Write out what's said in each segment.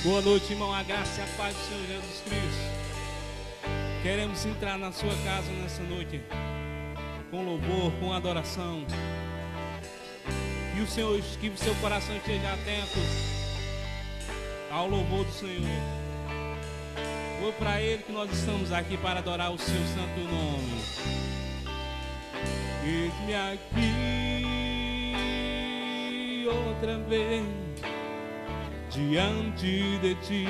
Boa noite, irmão, a graça e a paz do Senhor Jesus Cristo. Queremos entrar na sua casa nessa noite, com louvor, com adoração. E o Senhor, que o seu coração esteja atento ao louvor do Senhor. Foi para Ele que nós estamos aqui para adorar o seu santo nome. Eis-me aqui outra vez, diante de ti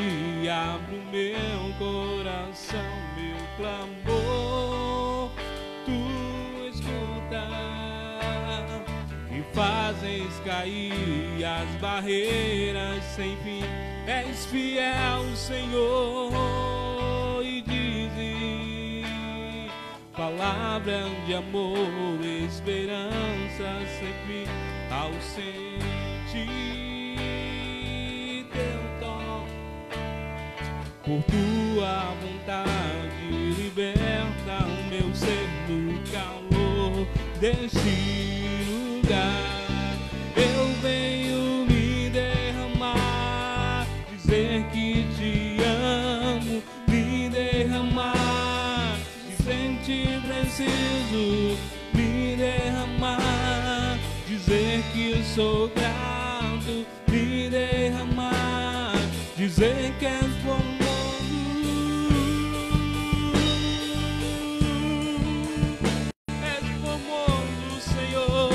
abro meu coração, meu clamor, tu escuta e fazes cair as barreiras sem fim. És fiel, Senhor, e dizes palavras de amor, esperança sempre ao sentir teu toque. Por tua vontade liberta o meu ser no calor deste lugar. Eu venho me derramar, dizer que te amo, me derramar, dizer que preciso me derramar, dizer que sou grato, me derramar, dizer que és formoso, és formoso, Senhor.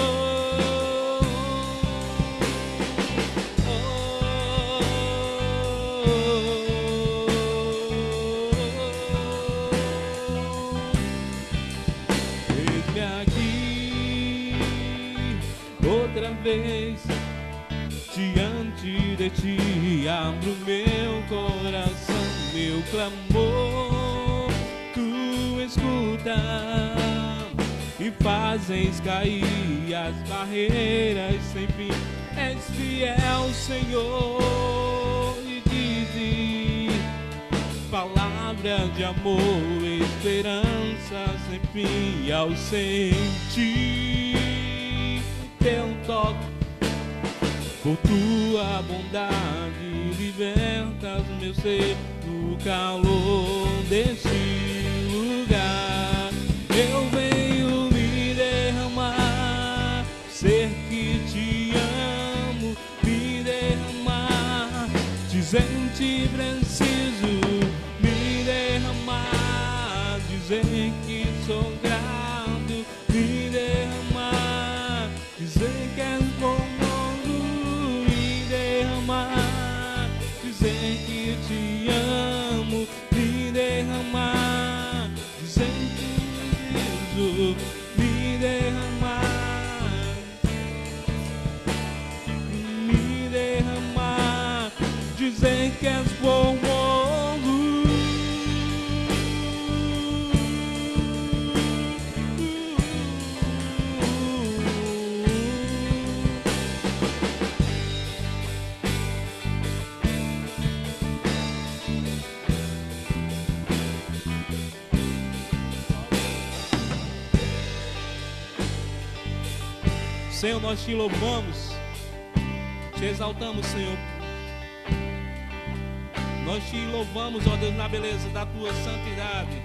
Eis-me aqui outra vez, diante de ti abro meu coração, meu clamor, tu escuta e fazes cair as barreiras sem fim. És fiel, Senhor, e dizes palavras de amor, esperança sem fim. Ao sentir teu toque, por tua bondade libertas meu ser no calor deste lugar. Eu venho me derramar, ser que te amo, me derramar, dizer que preciso me derramar, dizer que sou grato, me derramar, dizer que és bom, dizer que te amo, me derramar, dizer que preciso me derramar, dizer que és formoso. Senhor, nós te louvamos, te exaltamos, Senhor. Nós te louvamos, ó Deus, na beleza da tua santidade.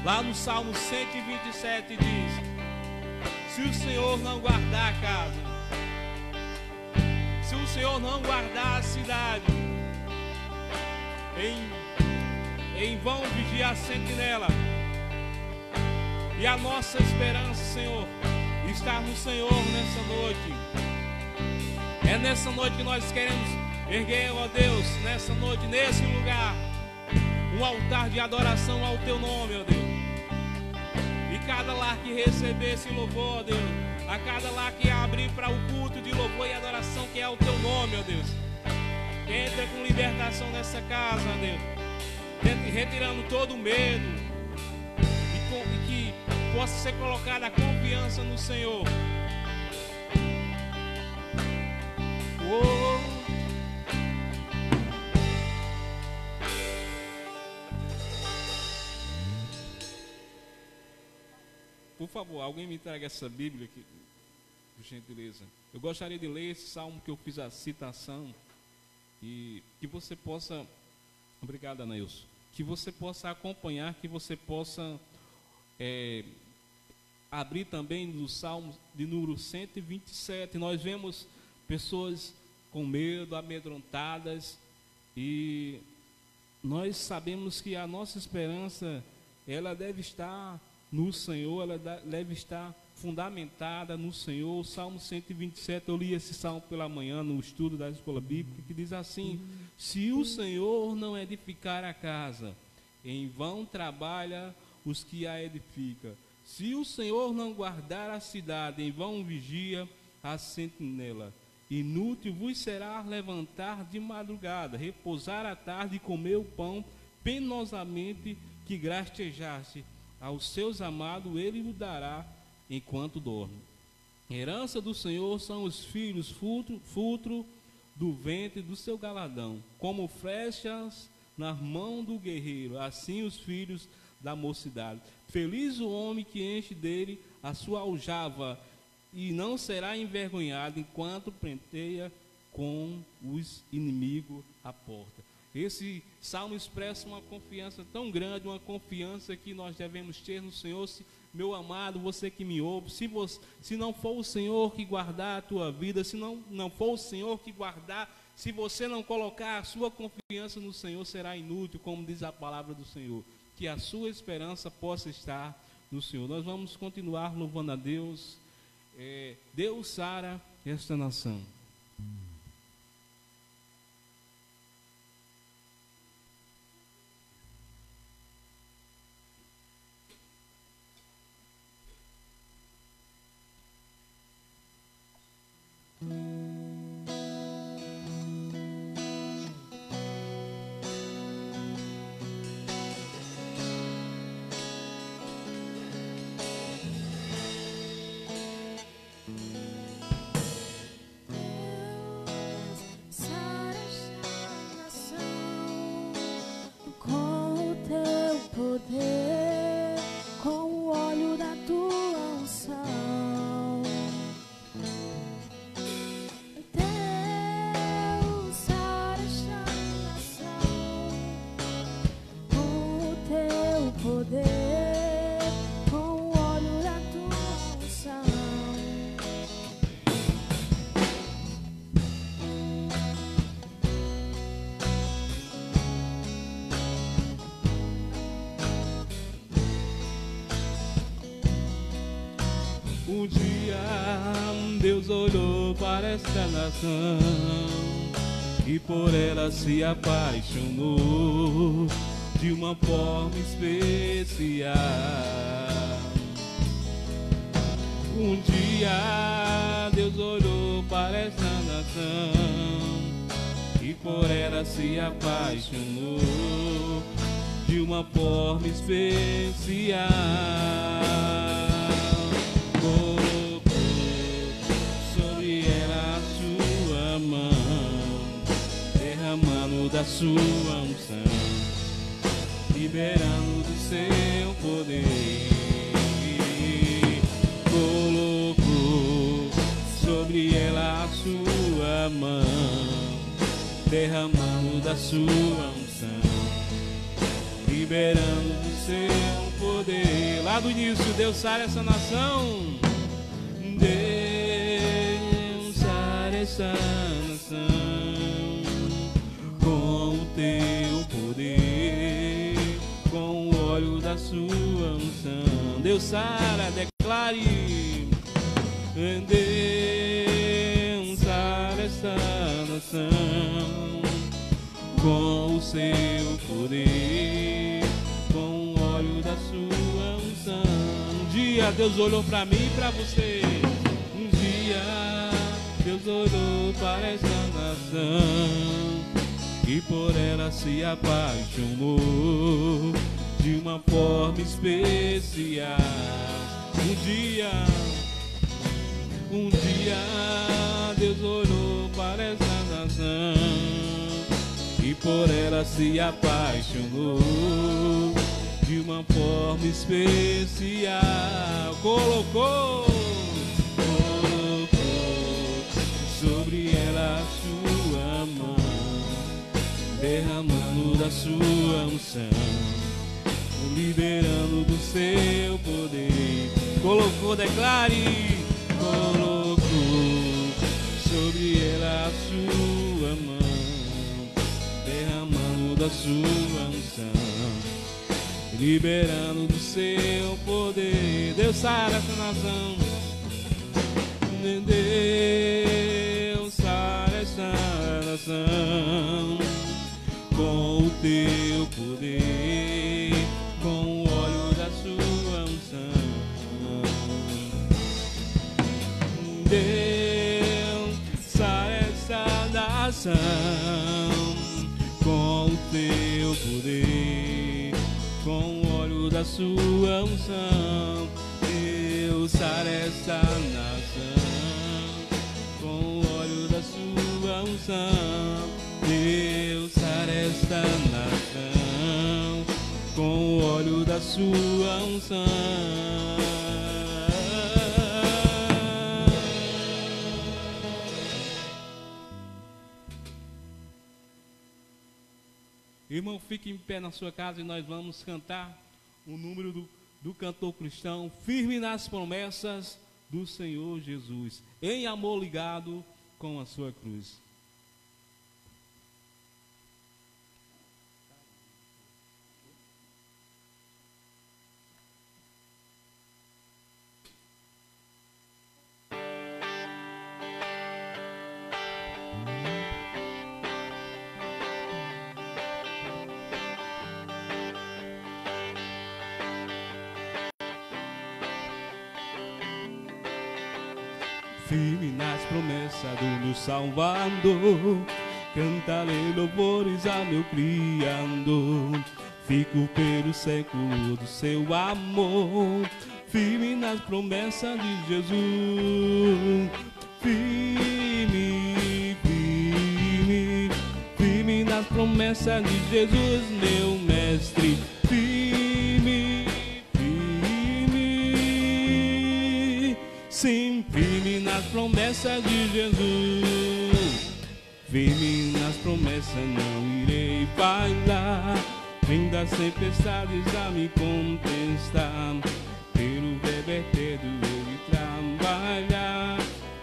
Lá no Salmo 127 diz: se o Senhor não guardar a casa, se o Senhor não guardar a cidade, em vão vigia a sentinela. E a nossa esperança, Senhor, está no Senhor nessa noite. É nessa noite que nós queremos erguer, ó Deus, nessa noite, nesse lugar, um altar de adoração ao Teu nome, ó Deus. E cada lar que receber esse louvor, ó Deus, a cada lar que abrir para o culto de louvor e adoração que é o Teu nome, ó Deus, entra com libertação nessa casa, ó Deus, retirando todo o medo, e que possa ser colocada a confiança no Senhor. Oh. Por favor, alguém me traga essa Bíblia aqui. Por gentileza. Eu gostaria de ler esse salmo que eu fiz a citação e que você possa... Obrigado, Anailson. Que você possa acompanhar, que você possa abrir também no salmo de número 127. Nós vemos pessoas com medo, amedrontadas, e nós sabemos que a nossa esperança, ela deve estar no Senhor, ela deve estar fundamentada no Senhor. O Salmo 127, eu li esse salmo pela manhã no estudo da escola bíblica, que diz assim: se o Senhor não edificar a casa, em vão trabalha os que a edificam. Se o Senhor não guardar a cidade, em vão vigia a sentinela. Inútil vos será levantar de madrugada, repousar à tarde e comer o pão penosamente que grastejaste. Aos seus amados ele o dará enquanto dorme. Herança do Senhor são os filhos, fruto do ventre do seu galadão. Como flechas na mão do guerreiro, assim os filhos da mocidade. Feliz o homem que enche dele a sua aljava, e não será envergonhado enquanto prenteia com os inimigos à porta. Esse salmo expressa uma confiança tão grande, uma confiança que nós devemos ter no Senhor. Meu amado, você que me ouve, se não for o Senhor que guardar a tua vida, se não for o Senhor que guardar, se você não colocar a sua confiança no Senhor, será inútil, como diz a palavra do Senhor. Que a sua esperança possa estar no Senhor. Nós vamos continuar louvando a Deus. Deus sara esta nação. Um dia Deus olhou para esta nação e por ela se apaixonou de uma forma especial. Um dia Deus olhou para esta nação e por ela se apaixonou de uma forma especial. Colocou sobre ela a sua mão, derramando da sua unção, liberando do seu poder. Colocou sobre ela a sua mão, derramando da sua unção, liberando do seu poder. Lá do início, Deus sara essa nação. Deus sara essa nação com o teu poder, com o óleo da sua unção. Deus sara, declare. Deus sara essa nação com o seu poder, com o óleo da sua unção. Um dia Deus olhou para mim e para você. Um dia Deus olhou para essa nação e por ela se apaixonou de uma forma especial. Um dia Deus olhou para essa nação e por ela se apaixonou de uma forma especial. Colocou sua unção, liberando do seu poder. Colocou, declare, colocou sobre ela a sua mão, derramando da sua unção, liberando do seu poder. Deus sara essa nação, Deus sara essa nação, com o teu poder, com o óleo da sua unção. Deus sara essa nação, com o teu poder, com o óleo da sua unção. Deus sara essa nação, com o óleo da sua unção. Deus sara esta nação, com o óleo da sua unção. Irmão, fique em pé na sua casa e nós vamos cantar o número do cantor cristão, firme nas promessas do Senhor Jesus, em amor ligado com a sua cruz. Firme nas promessas do meu Salvador, cantarei louvores a meu Criador. Fico pelo século do seu amor, firme nas promessas de Jesus. Firme, firme, firme nas promessas de Jesus, meu mestre. Firme, firme, sim, firme nas promessas de Jesus. Firme nas promessas, não irei falhar, nem das tempestades a me contestar. Pelo reverter do eu de trabalhar,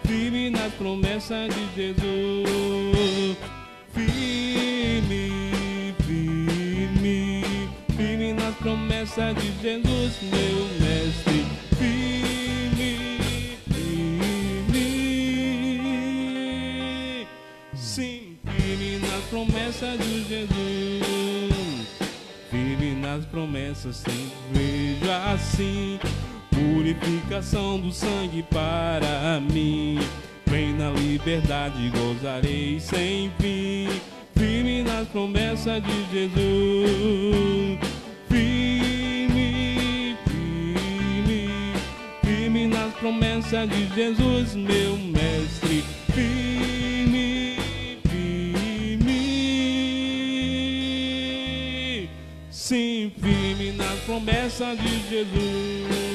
firme nas promessas de Jesus. Firme, firme, firme nas promessas de Jesus, meu mestre. Firme, firme, sim, firme nas promessas de Jesus. Firme nas promessas, sempre vejo assim, purificação do sangue para mim. Plena liberdade gozarei sem fim, firme nas promessas de Jesus. Firme, firme, firme nas promessas de Jesus, meu mestre. Firme, firme, sim, firme nas promessas de Jesus.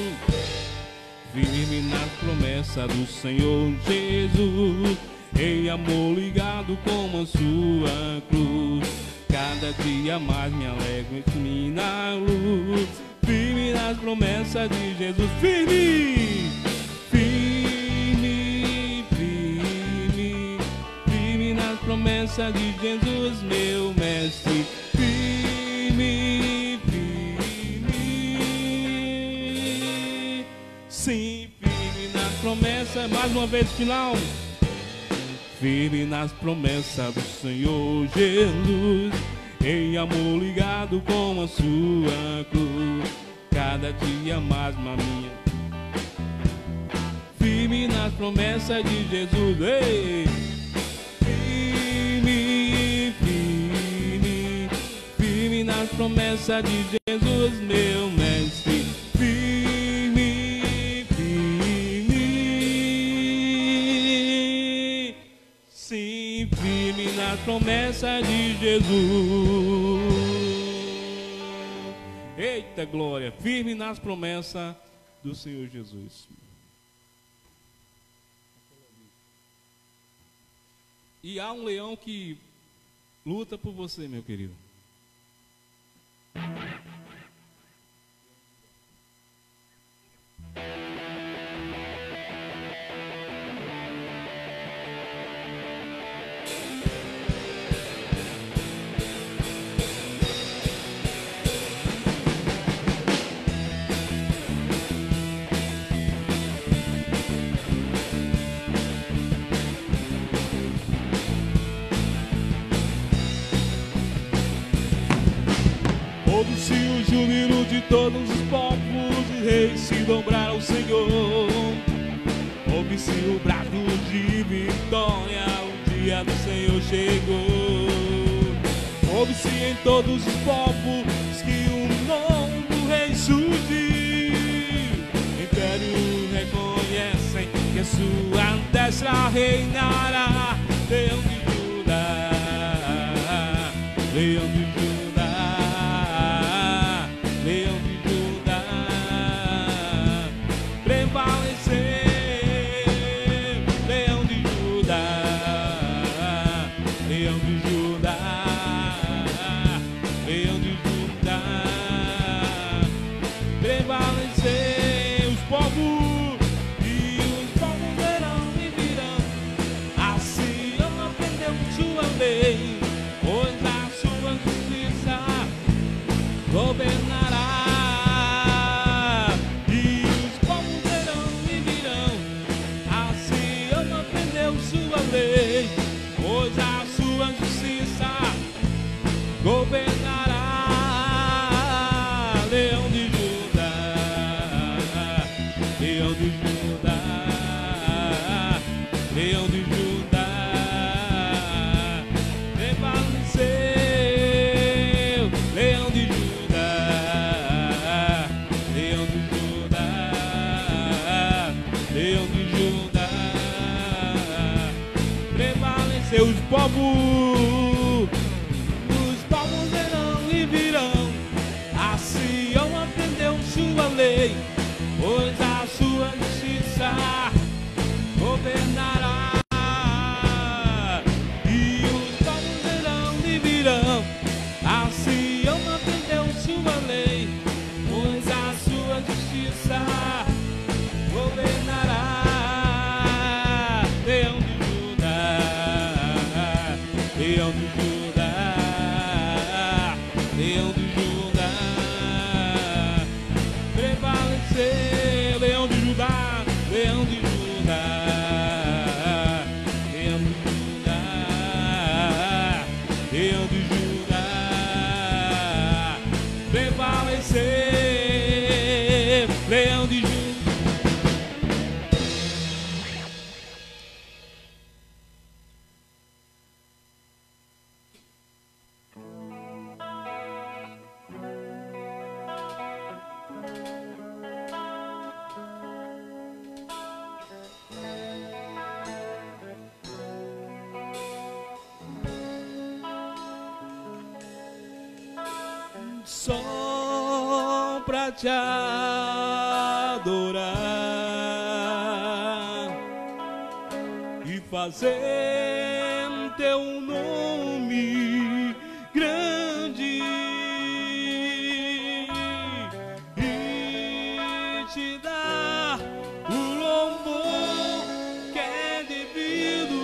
Firme nas promessas do Senhor Jesus, em amor ligado com a sua cruz. Cada dia mais me alegro em na luz. Firme nas promessas de Jesus. Firme, firme, firme, firme nas promessas de Jesus, meu mestre. Firme, firme, sim, firme nas promessas. Mais uma vez, final. Firme nas promessas do Senhor Jesus, em amor ligado com a sua cruz. Cada dia mais uma minha. Firme nas promessas de Jesus. Ei! Firme, firme, firme nas promessas de Jesus, meu mestre. Firme, firme, sim, firme nas promessas de Jesus. Eita glória, firme nas promessas do Senhor Jesus. E há um leão que luta por você, meu querido. todos os povos e reis se dobrar ao Senhor. Ouve-se o brado de vitória, o dia do Senhor chegou. Ouve-se em todos os povos que o nome do rei surgiu. Impérios reconhecem que sua destra reinará. Leão de Judá, Leão de Judá, Leão de Judá, prevalecer. Leão de Judá, Leão de Judá, Leão de Judá, prevalecer. Os povos e os povos verão e virão. Assim aprendeu sua lei, pois a sua justiça governará. E os povos verão e virão. Assim aprendeu sua lei, pois a sua justiça governará. Leão de Judá, Leão de Judá, Leão de Judá, prevaleceu. Leão de Judá, Leão de Judá, Leão de Judá, prevaleceu. Os povos verão e virão. Assim aprendeu sua lei, pois a sua justiça governará. E os povos verão e virão. Assim aprendeu sua lei, pois a sua justiça governará. Leão de Judá, Leão de Judá, Leão de Judá, prevalecer. Leão de Judá, Leão de Judá, Leão de Judá, Leão de Judá, prevalecer. Leão de Judá. Só pra te adorar e fazer teu nome grande e te dar o louvor que é devido.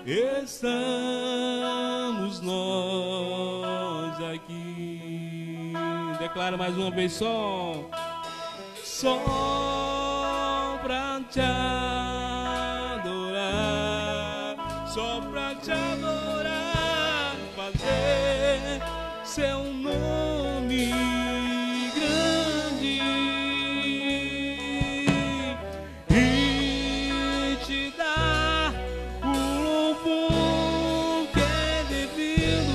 Estamos nós aqui. Declara mais uma vez só pra te adorar, só pra te adorar, fazer seu nome grande e te dar o louvor que é devido.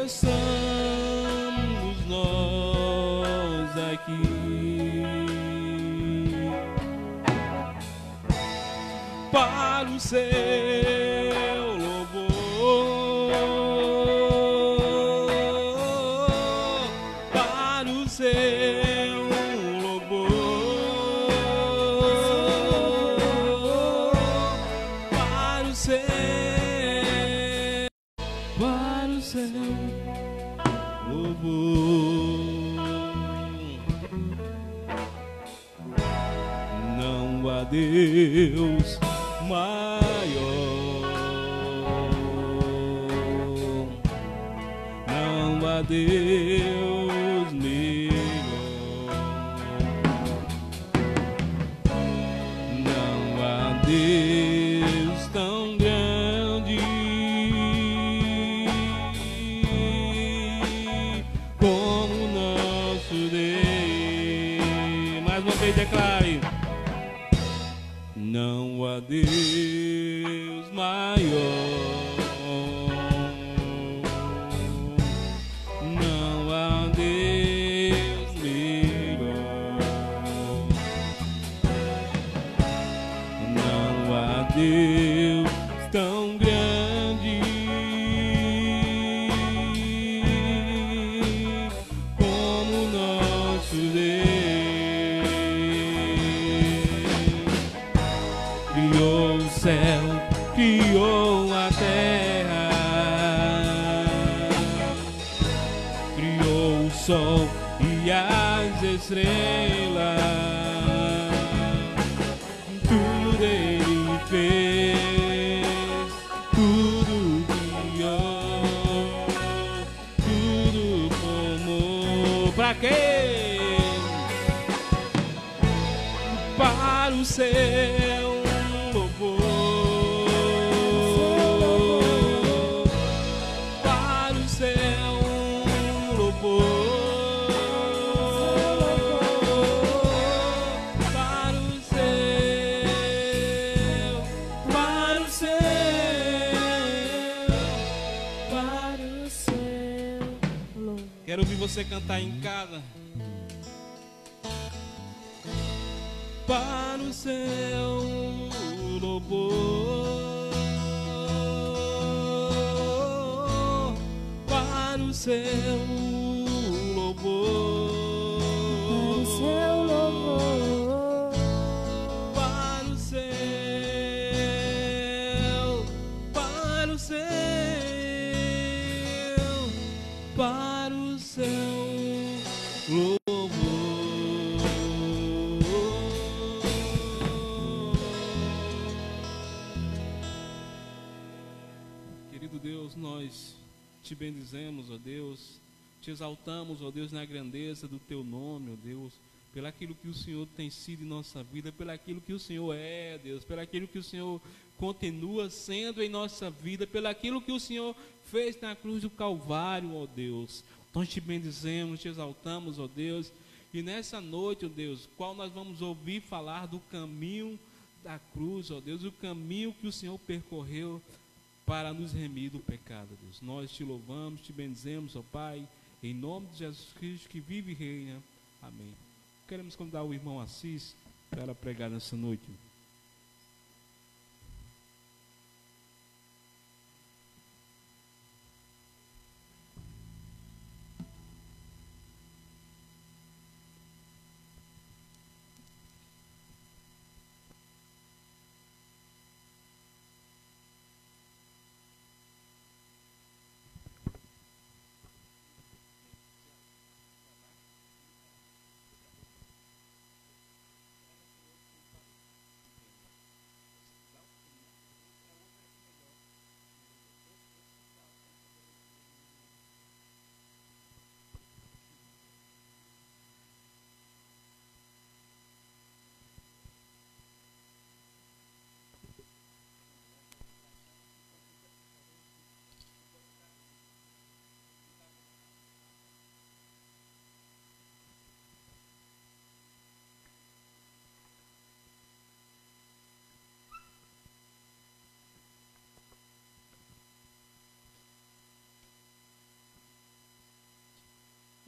Estamos nós aqui para o seu louvor, para o seu louvor, para o seu louvor. Não há Deus maior, não há Deus melhor, não há Deus tão grande Mais uma vez declare: não há Deus maior, não há Deus melhor, não há Deus tão grande como nosso Deus. Criou o céu, criou a terra, criou o sol e as estrelas, tudo Ele fez, tudo criou, tudo formou. Pra quê? Para o céu louvor, para o céu louvor, para o céu, para o céu, Para o céu, louvor. Quero ouvir você cantar em casa. Para o céu louvor, para o céu louvor, Para o céu, louvor. para o céu, para o céu, para o céu louvor. Querido Deus, nós te bendizemos, ó Deus, te exaltamos, ó Deus, na grandeza do teu nome, ó Deus, pelaquilo que o Senhor tem sido em nossa vida, pelaquilo que o Senhor é, Deus, pelaquilo que o Senhor continua sendo em nossa vida, pelaquilo que o Senhor fez na cruz do Calvário, ó Deus. Nós te bendizemos, te exaltamos, ó Deus, e nessa noite, ó Deus, qual nós vamos ouvir falar do caminho da cruz, ó Deus, o caminho que o Senhor percorreu para nos remir do pecado, Deus. Nós te louvamos, te bendizemos, ó Pai, em nome de Jesus Cristo, que vive e reina. Amém. Queremos convidar o irmão Assis para pregar nessa noite.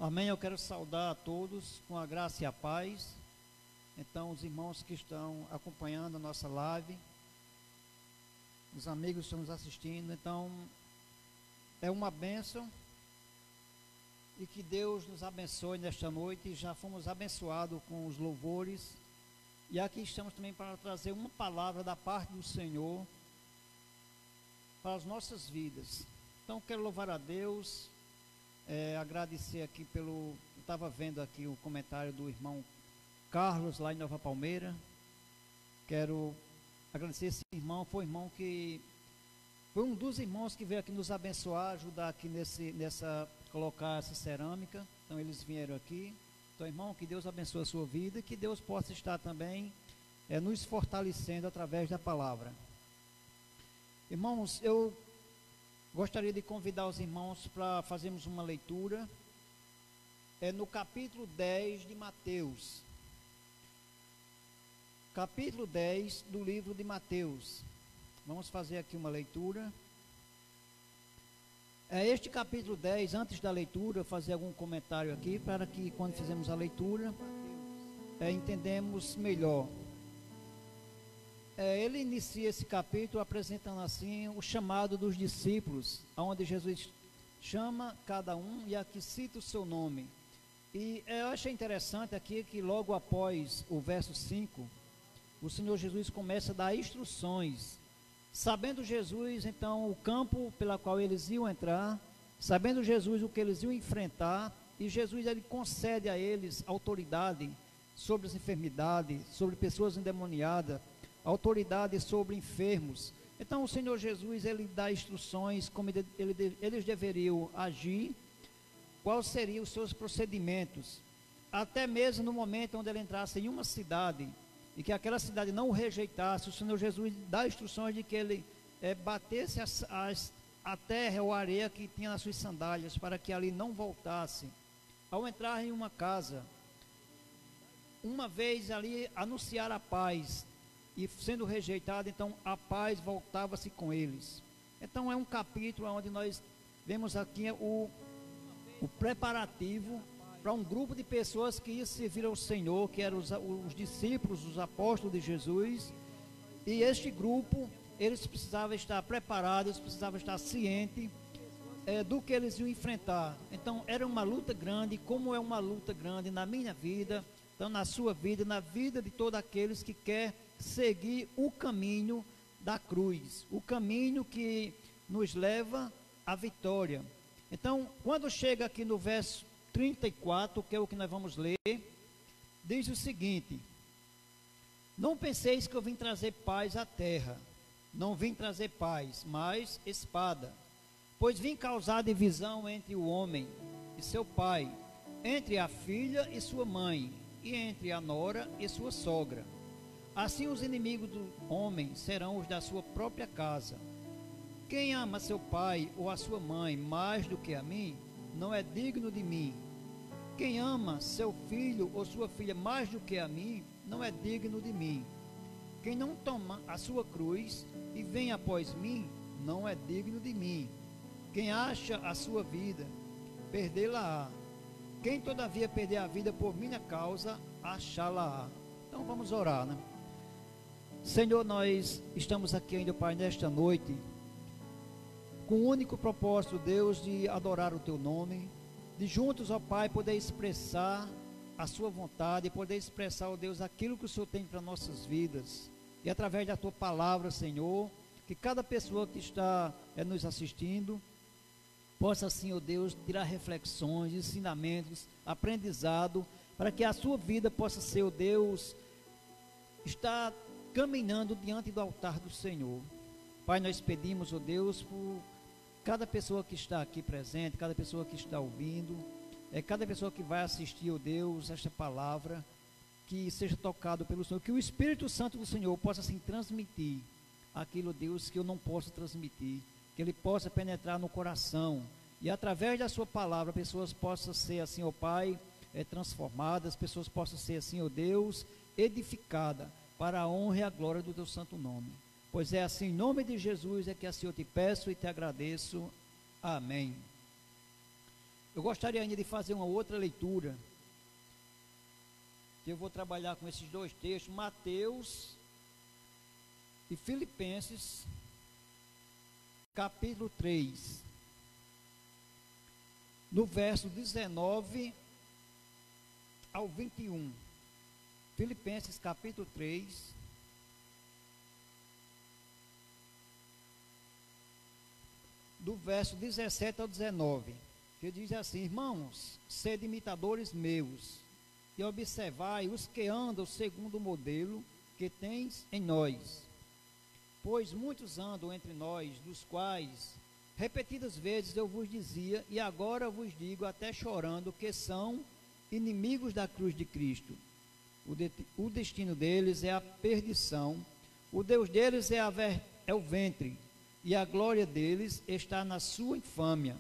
Amém, eu quero saudar a todos com a graça e a paz. Então, os irmãos que estão acompanhando a nossa live, os amigos que estão nos assistindo, então, é uma bênção, e que Deus nos abençoe nesta noite. Já fomos abençoados com os louvores, e aqui estamos também para trazer uma palavra da parte do Senhor para as nossas vidas. Então, quero louvar a Deus, agradecer aqui eu estava vendo aqui o comentário do irmão Carlos lá em Nova Palmeira. Quero agradecer esse irmão, foi um dos irmãos que veio aqui nos abençoar, ajudar aqui colocar essa cerâmica. Então eles vieram aqui. Então, irmão, que Deus abençoe a sua vida e que Deus possa estar também nos fortalecendo através da palavra. Irmãos, eu gostaria de convidar os irmãos para fazermos uma leitura no capítulo 10 de Mateus. capítulo 10 do livro de Mateus. Vamos fazer aqui uma leitura. Este capítulo 10, antes da leitura, fazer algum comentário aqui, para que quando fizermos a leitura, entendemos melhor. Ele inicia esse capítulo apresentando assim o chamado dos discípulos, onde Jesus chama cada um e aqui cita o seu nome. E eu achei interessante aqui que logo após o verso 5, o Senhor Jesus começa a dar instruções. Sabendo Jesus, então, o campo pela qual eles iam entrar, sabendo Jesus o que eles iam enfrentar, e Jesus ele concede a eles autoridade sobre as enfermidades, sobre pessoas endemoniadas, autoridade sobre enfermos. Então o Senhor Jesus ele dá instruções como eles deveriam agir, quais seriam os seus procedimentos, até mesmo no momento onde ele entrasse em uma cidade e que aquela cidade não o rejeitasse, o Senhor Jesus dá instruções de que ele batesse a terra ou a areia que tinha nas suas sandálias, para que ali não voltasse. Ao entrar em uma casa, uma vez ali anunciar a paz, e sendo rejeitado, então a paz voltava-se com eles. Então é um capítulo onde nós vemos aqui o preparativo para um grupo de pessoas que iam servir ao Senhor, que eram os discípulos, os apóstolos de Jesus, e este grupo, eles precisavam estar preparados, eles precisavam estar cientes do que eles iam enfrentar. Então era uma luta grande, como é uma luta grande na minha vida, então na sua vida, na vida de todos aqueles que quer seguir o caminho da cruz, o caminho que nos leva à vitória. Então, quando chega aqui no verso 34, que é o que nós vamos ler, diz o seguinte: não penseis que eu vim trazer paz à terra, não vim trazer paz, mas espada, pois vim causar divisão entre o homem e seu pai, entre a filha e sua mãe, e entre a nora e sua sogra. Assim os inimigos do homem serão os da sua própria casa. Quem ama seu pai ou a sua mãe mais do que a mim, não é digno de mim. Quem ama seu filho ou sua filha mais do que a mim, não é digno de mim. Quem não toma a sua cruz e vem após mim, não é digno de mim. Quem acha a sua vida, perdê-la-á. Quem todavia perder a vida por minha causa, achá-la-á. Então vamos orar, né? Senhor, nós estamos aqui ainda, Pai, nesta noite, com o único propósito, Deus, de adorar o Teu nome, de juntos, ó Pai, poder expressar a Sua vontade, poder expressar, ó Deus, aquilo que o Senhor tem para nossas vidas, e através da Tua palavra, Senhor, que cada pessoa que está nos assistindo, possa assim, ó Deus, tirar reflexões, ensinamentos, aprendizado, para que a sua vida possa ser, ó Deus, estar caminhando diante do altar do Senhor. Pai, nós pedimos, ó Deus, por cada pessoa que está aqui presente, cada pessoa que está ouvindo, cada pessoa que vai assistir, ó Deus, esta palavra, que seja tocado pelo Senhor, que o Espírito Santo do Senhor possa assim transmitir aquilo, Deus, que eu não posso transmitir, que ele possa penetrar no coração, e através da sua palavra, pessoas possam ser assim, ó Pai, transformadas, pessoas possam ser assim, ó Deus, edificadas, para a honra e a glória do teu santo nome. Pois é assim, em nome de Jesus, é que assim eu te peço e te agradeço. Amém. Eu gostaria ainda de fazer uma outra leitura, que eu vou trabalhar com esses dois textos, Mateus e Filipenses, capítulo 3, no verso 19 ao 21. Filipenses capítulo 3, do verso 17 ao 19, que diz assim: irmãos, sede imitadores meus, e observai os que andam segundo o modelo que tens em nós. Pois muitos andam entre nós, dos quais repetidas vezes eu vos dizia, e agora vos digo até chorando, que são inimigos da cruz de Cristo. O destino deles é a perdição, o Deus deles é o ventre, e a glória deles está na sua infâmia,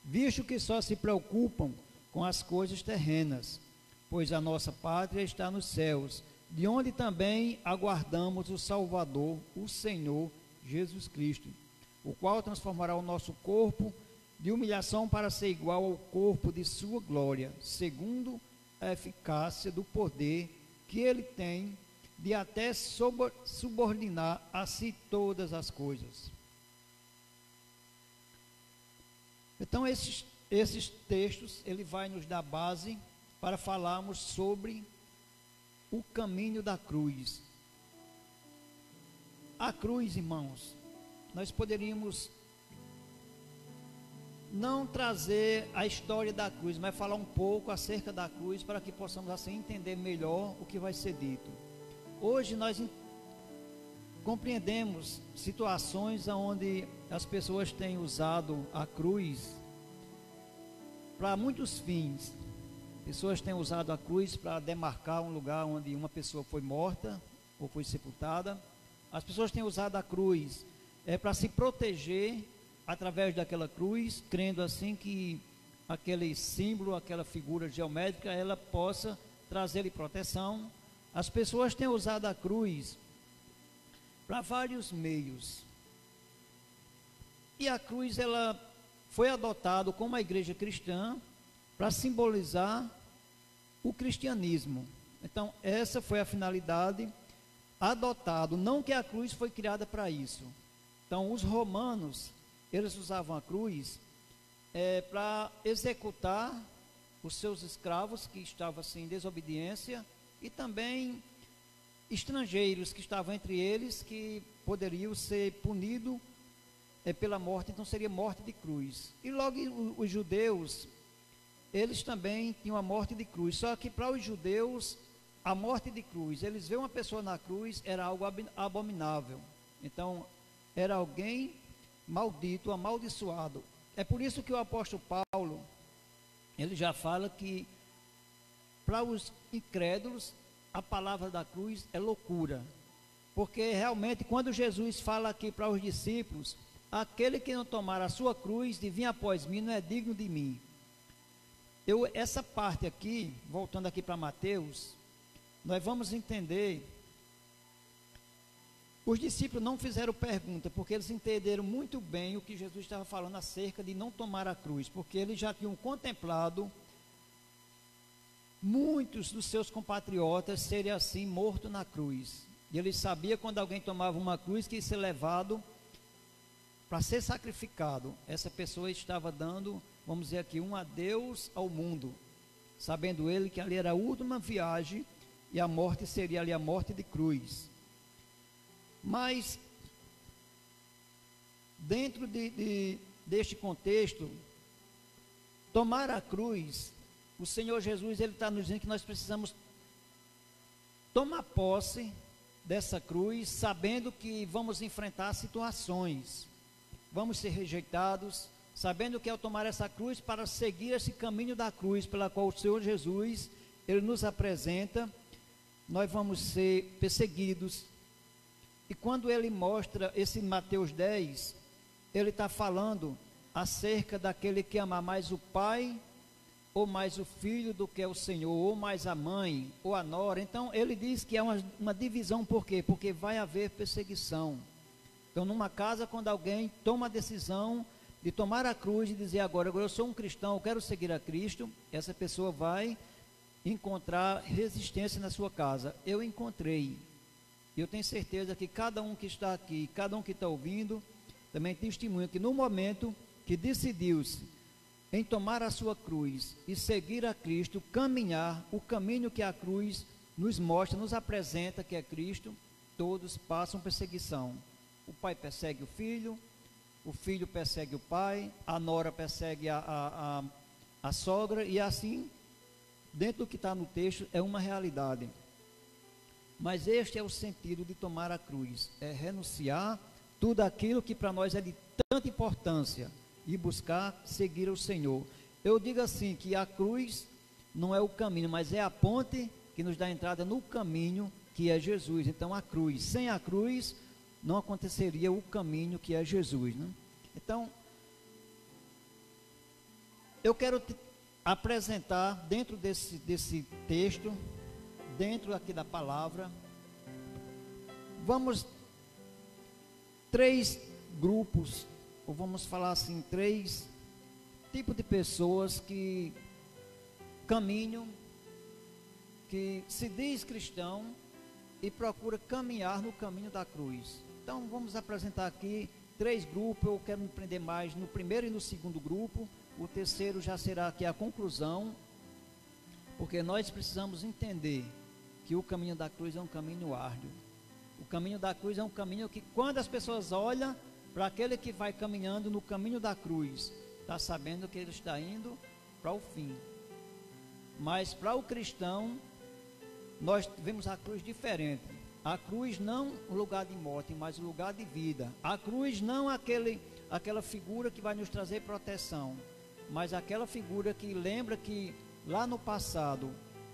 visto que só se preocupam com as coisas terrenas, pois a nossa pátria está nos céus, de onde também aguardamos o Salvador, o Senhor Jesus Cristo, o qual transformará o nosso corpo de humilhação para ser igual ao corpo de sua glória, segundo a eficácia do poder que ele tem de até subordinar a si todas as coisas. Então, esses textos, ele vai nos dar base para falarmos sobre o caminho da cruz. A cruz, irmãos, nós poderíamos não trazer a história da cruz, mas falar um pouco acerca da cruz para que possamos assim entender melhor o que vai ser dito. Hoje nós compreendemos situações onde as pessoas têm usado a cruz para muitos fins. Pessoas têm usado a cruz para demarcar um lugar onde uma pessoa foi morta ou foi sepultada. As pessoas têm usado a cruz para se proteger através daquela cruz, crendo assim que aquele símbolo, aquela figura geométrica, ela possa trazer-lhe proteção. As pessoas têm usado a cruz para vários meios. E a cruz, ela foi adotada como a igreja cristã para simbolizar o cristianismo. Então, essa foi a finalidade adotada, não que a cruz foi criada para isso. Então, os romanos, eles usavam a cruz para executar os seus escravos que estavam assim, em desobediência, e também estrangeiros que estavam entre eles, que poderiam ser punidos pela morte. Então seria morte de cruz. E logo os judeus, eles também tinham a morte de cruz, só que para os judeus, a morte de cruz, eles veem uma pessoa na cruz, era algo abominável. Então, era alguém maldito, amaldiçoado. É por isso que o apóstolo Paulo, ele já fala que para os incrédulos, a palavra da cruz é loucura. Porque realmente, quando Jesus fala aqui para os discípulos, aquele que não tomar a sua cruz de vir após mim, não é digno de mim. Essa parte aqui, voltando aqui para Mateus, nós vamos entender. Os discípulos não fizeram pergunta, porque eles entenderam muito bem o que Jesus estava falando acerca de não tomar a cruz, porque eles já tinham contemplado muitos dos seus compatriotas serem assim mortos na cruz. E eles sabiam quando alguém tomava uma cruz que ia ser levado para ser sacrificado. Essa pessoa estava dando, vamos dizer aqui, um adeus ao mundo, sabendo ele que ali era a última viagem e a morte seria ali a morte de cruz. Mas, dentro deste contexto, tomar a cruz, o Senhor Jesus, ele está nos dizendo que nós precisamos tomar posse dessa cruz, sabendo que vamos enfrentar situações, vamos ser rejeitados, sabendo que ao tomar essa cruz, para seguir esse caminho da cruz, pela qual o Senhor Jesus, ele nos apresenta, nós vamos ser perseguidos. E quando ele mostra esse Mateus 10, ele está falando acerca daquele que ama mais o pai, ou mais o filho do que o Senhor, ou mais a mãe, ou a nora. Então ele diz que é uma divisão, por quê? Porque vai haver perseguição. Então numa casa, quando alguém toma a decisão de tomar a cruz e dizer agora eu sou um cristão, eu quero seguir a Cristo, essa pessoa vai encontrar resistência na sua casa. Eu encontrei. E eu tenho certeza que cada um que está aqui, cada um que está ouvindo, também testemunha que no momento que decidiu-se em tomar a sua cruz e seguir a Cristo, caminhar o caminho que a cruz nos mostra, nos apresenta, que é Cristo, todos passam perseguição. O pai persegue o filho persegue o pai, a nora persegue a sogra, e assim, dentro do que está no texto, é uma realidade. Mas este é o sentido de tomar a cruz, é renunciar tudo aquilo que para nós é de tanta importância e buscar seguir o Senhor. Eu digo assim, que a cruz não é o caminho, mas é a ponte que nos dá entrada no caminho que é Jesus. Então a cruz, sem a cruz não aconteceria o caminho que é Jesus, né? Então eu quero te apresentar dentro desse texto dentro aqui da palavra, vamos três grupos, ou vamos falar assim, três tipos de pessoas que caminham, que se diz cristão e procura caminhar no caminho da cruz. Então vamos apresentar aqui três grupos. Eu quero me prender mais no primeiro e no segundo grupo. O terceiro já será aqui a conclusão, porque nós precisamos entender que o caminho da cruz é um caminho árduo. O caminho da cruz é um caminho que, quando as pessoas olham para aquele que vai caminhando no caminho da cruz, está sabendo que ele está indo para o fim. Mas para o cristão, nós vemos a cruz diferente. A cruz não o lugar de morte, mas o lugar de vida. A cruz não aquela figura que vai nos trazer proteção, mas aquela figura que lembra que lá no passado,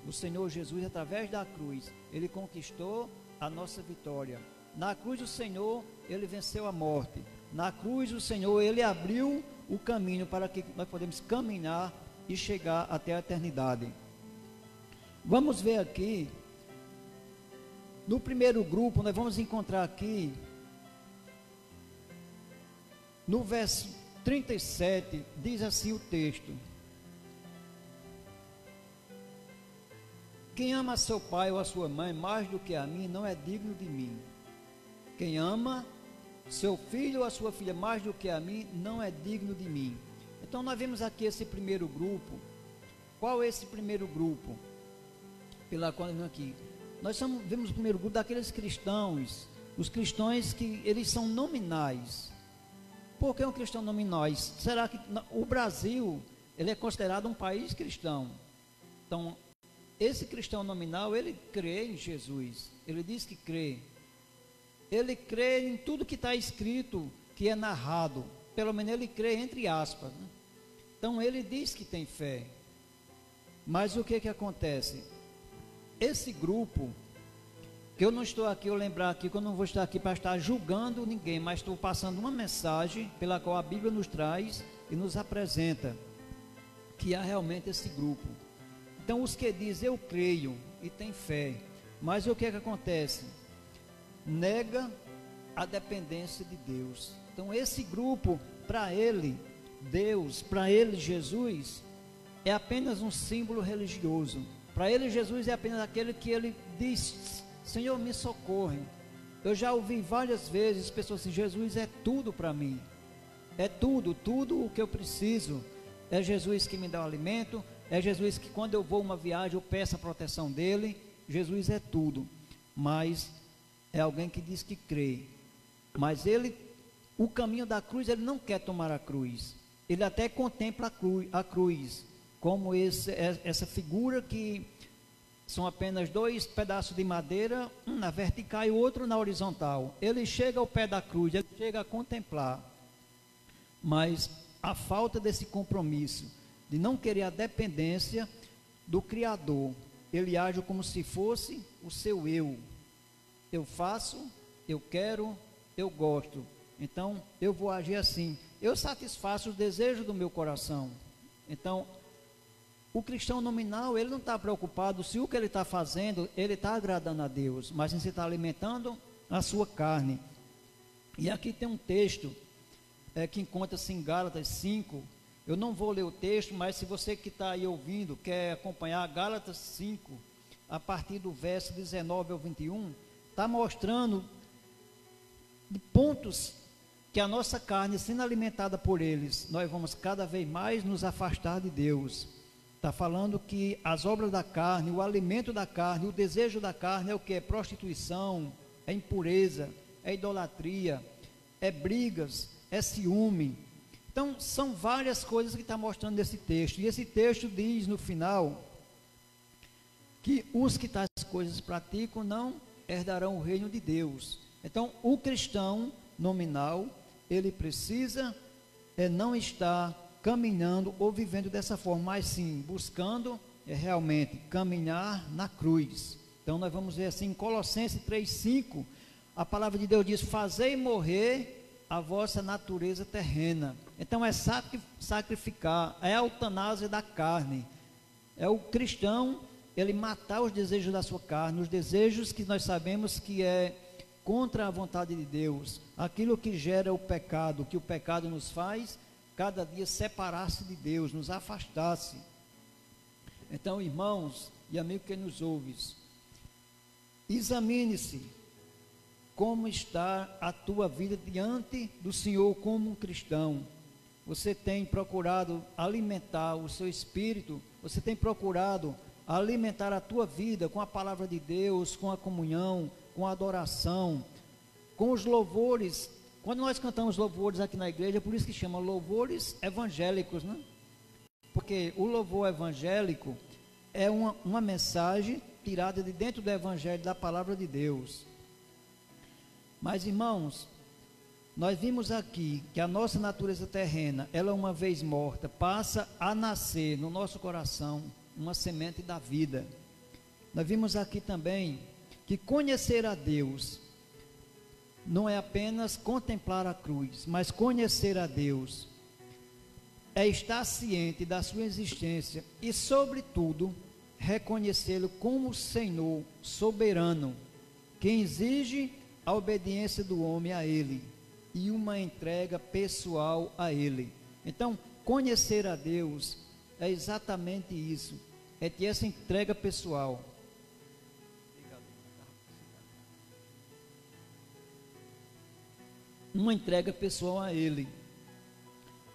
o Senhor Jesus, através da cruz, Ele conquistou a nossa vitória. Na cruz o Senhor, Ele venceu a morte. Na cruz o Senhor, Ele abriu o caminho para que nós podemos caminhar e chegar até a eternidade. Vamos ver aqui, no primeiro grupo, nós vamos encontrar aqui, no verso 37, diz assim o texto: quem ama seu pai ou a sua mãe mais do que a mim, não é digno de mim. Quem ama seu filho ou a sua filha mais do que a mim, não é digno de mim. Então nós vemos aqui esse primeiro grupo. Qual é esse primeiro grupo? Pela qual nós aqui, vemos o primeiro grupo daqueles cristãos, os cristãos que eles são nominais. Por que um cristão nominais? Será que o Brasil, ele é considerado um país cristão? Então, esse cristão nominal, ele crê em Jesus, ele diz que crê. Ele crê em tudo que está escrito, que é narrado, pelo menos ele crê entre aspas, né? Então ele diz que tem fé. Mas o que acontece? Esse grupo, que eu não estou aqui, eu lembrar aqui, que eu não vou estar aqui para estar julgando ninguém, mas estou passando uma mensagem pela qual a Bíblia nos traz e nos apresenta, que há realmente esse grupo. Então os que dizem eu creio e tem fé, mas o que acontece? Nega a dependência de Deus. Então esse grupo, para ele, Deus, para ele, Jesus, é apenas um símbolo religioso. Para ele, Jesus é apenas aquele que ele diz: Senhor, me socorre. Eu já ouvi várias vezes pessoas assim: Jesus é tudo para mim, é tudo o que eu preciso. É Jesus que me dá o alimento, é Jesus que quando eu vou uma viagem eu peço a proteção dele. Jesus é tudo. Mas é alguém que diz que crê, mas ele, o caminho da cruz, ele não quer tomar a cruz. Ele até contempla a cruz como essa figura que são apenas dois pedaços de madeira, um na vertical e o outro na horizontal. Ele chega ao pé da cruz, ele chega a contemplar, mas a falta desse compromisso de não querer a dependência do Criador, ele age como se fosse o seu eu. Eu faço, eu quero, eu gosto, então eu vou agir assim. Eu satisfaço os desejos do meu coração. Então, o cristão nominal, ele não está preocupado se o que ele está fazendo, ele está agradando a Deus, mas se está alimentando a sua carne. E aqui tem um texto que encontra-se em Gálatas 5. Eu não vou ler o texto, mas se você que está aí ouvindo, quer acompanhar Gálatas 5, a partir do verso 19 ao 21, está mostrando pontos que a nossa carne, sendo alimentada por eles, nós vamos cada vez mais nos afastar de Deus. Está falando que as obras da carne, o alimento da carne, o desejo da carne é o que? É prostituição, é impureza, é idolatria, é brigas, é ciúme. Então, são várias coisas que está mostrando nesse texto. E esse texto diz no final que os que tais coisas praticam não herdarão o reino de Deus. Então, o cristão nominal, ele precisa não estar caminhando ou vivendo dessa forma, mas sim buscando realmente caminhar na cruz. Então nós vamos ver assim em Colossenses 3:5, a palavra de Deus diz: fazei morrer a vossa natureza terrena. Então é sacrificar, é a eutanásia da carne. É o cristão, ele matar os desejos da sua carne, os desejos que nós sabemos que é contra a vontade de Deus, aquilo que gera o pecado, que o pecado nos faz cada dia separar-se de Deus, nos afastasse. Então, irmãos e amigo que nos ouves, examine-se como está a tua vida diante do Senhor como um cristão. Você tem procurado alimentar o seu espírito, você tem procurado alimentar a tua vida com a palavra de Deus, com a comunhão, com a adoração, com os louvores. Quando nós cantamos louvores aqui na igreja, por isso que chama louvores evangélicos, né? Porque o louvor evangélico é uma mensagem tirada de dentro do evangelho, da palavra de Deus. Mas, irmãos, nós vimos aqui que a nossa natureza terrena, ela uma vez morta, passa a nascer no nosso coração uma semente da vida. Nós vimos aqui também que conhecer a Deus não é apenas contemplar a cruz, mas conhecer a Deus é estar ciente da sua existência e, sobretudo, reconhecê-lo como Senhor soberano, que exige a obediência do homem a Ele e uma entrega pessoal a Ele. Então, conhecer a Deus é exatamente isso, é ter essa entrega pessoal. Uma entrega pessoal a Ele,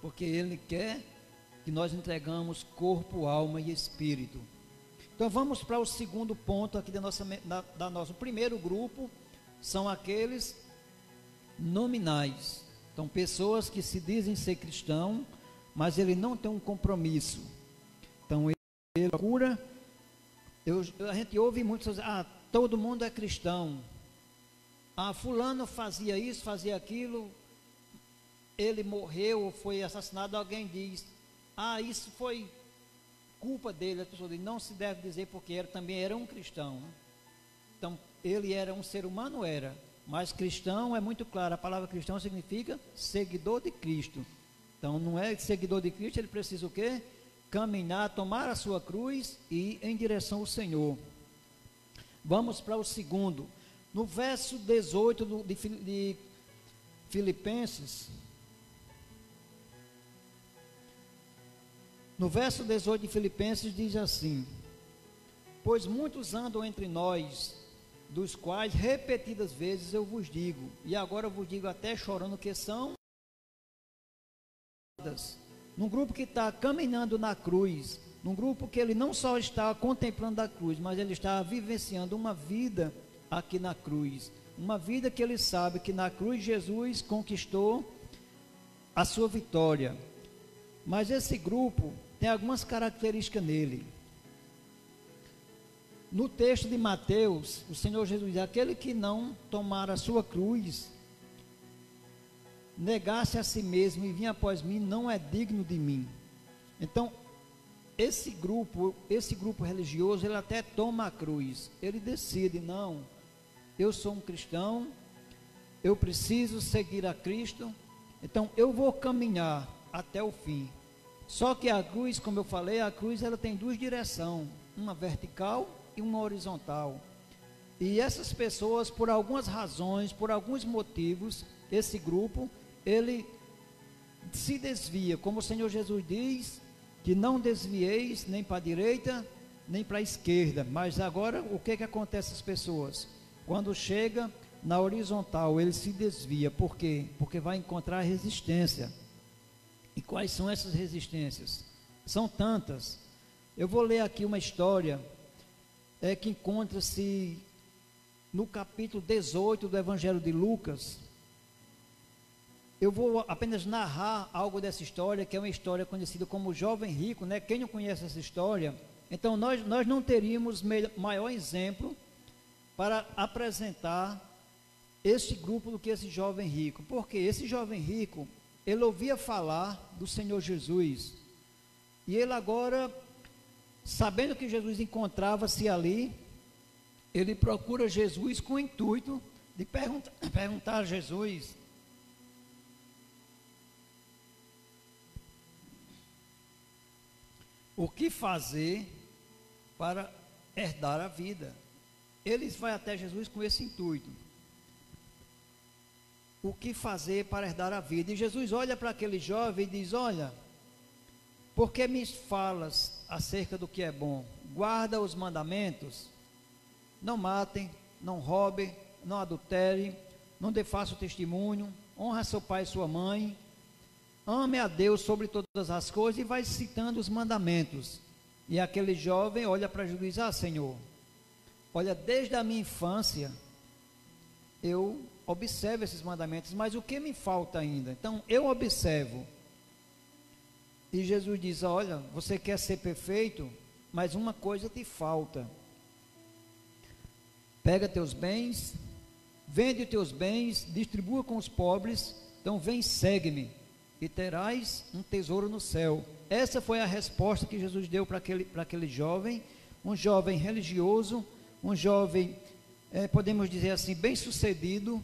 porque Ele quer que nós entregamos corpo, alma e espírito. Então vamos para o segundo ponto aqui da nosso primeiro grupo, são aqueles nominais. Então, pessoas que se dizem ser cristão, mas ele não tem um compromisso. Então, ele procura, a gente ouve muitos dizer, todo mundo é cristão. Fulano fazia isso, fazia aquilo, ele morreu ou foi assassinado, alguém diz, isso foi culpa dele. A pessoa diz, não se deve dizer, porque também era um cristão. Então, ele era um ser humano, mas cristão é muito claro, a palavra cristão significa seguidor de Cristo. Então, não é seguidor de Cristo, ele precisa o quê? Caminhar, tomar a sua cruz e ir em direção ao Senhor. Vamos para o segundo. No verso 18 de Filipenses, no verso 18 de Filipenses diz assim: pois muitos andam entre nós, dos quais repetidas vezes eu vos digo, e agora eu vos digo até chorando, que são num grupo que está caminhando na cruz, num grupo que ele não só está contemplando a cruz, mas ele está vivenciando uma vida aqui na cruz, uma vida que ele sabe que na cruz Jesus conquistou a sua vitória. Mas esse grupo tem algumas características nele. No texto de Mateus, o Senhor Jesus diz: aquele que não tomar a sua cruz, negasse a si mesmo e vir após mim, não é digno de mim. Então, esse grupo religioso, ele até toma a cruz, ele decide, não, eu sou um cristão, eu preciso seguir a Cristo, então eu vou caminhar até o fim. Só que a cruz, como eu falei, a cruz ela tem duas direções, uma vertical e uma horizontal. E essas pessoas, por algumas razões, por alguns motivos, esse grupo, ele se desvia, como o Senhor Jesus diz, que não desvieis nem para a direita, nem para a esquerda. Mas agora, o que acontece às pessoas? Quando chega na horizontal, ele se desvia. Por quê? Porque vai encontrar resistência. E quais são essas resistências? São tantas. Eu vou ler aqui uma história que encontra-se no capítulo 18 do Evangelho de Lucas. Eu vou apenas narrar algo dessa história, que é uma história conhecida como o Jovem Rico, né? Quem não conhece essa história, então nós não teríamos maior exemplo para apresentar este grupo do que esse jovem rico. Porque esse jovem rico, ele ouvia falar do Senhor Jesus, e ele agora, sabendo que Jesus encontrava-se ali, ele procura Jesus com o intuito de perguntar a Jesus: o que fazer para herdar a vida. Ele vai até Jesus com esse intuito. O que fazer para herdar a vida? E Jesus olha para aquele jovem e diz: olha, por que me falas acerca do que é bom? Guarda os mandamentos. Não matem, não roubem, não adulterem, não dê falso testemunho, honra seu pai e sua mãe, ame a Deus sobre todas as coisas, e vai citando os mandamentos. E aquele jovem olha para Jesus e diz: ah, Senhor, olha, desde a minha infância eu observo esses mandamentos, mas o que me falta ainda? Então eu observo. E Jesus diz: olha, você quer ser perfeito, mas uma coisa te falta. Pega teus bens, vende teus bens, distribua com os pobres, então vem, segue-me, e terás um tesouro no céu. Essa foi a resposta que Jesus deu para aquele jovem, um jovem religioso, um jovem, podemos dizer assim, bem sucedido,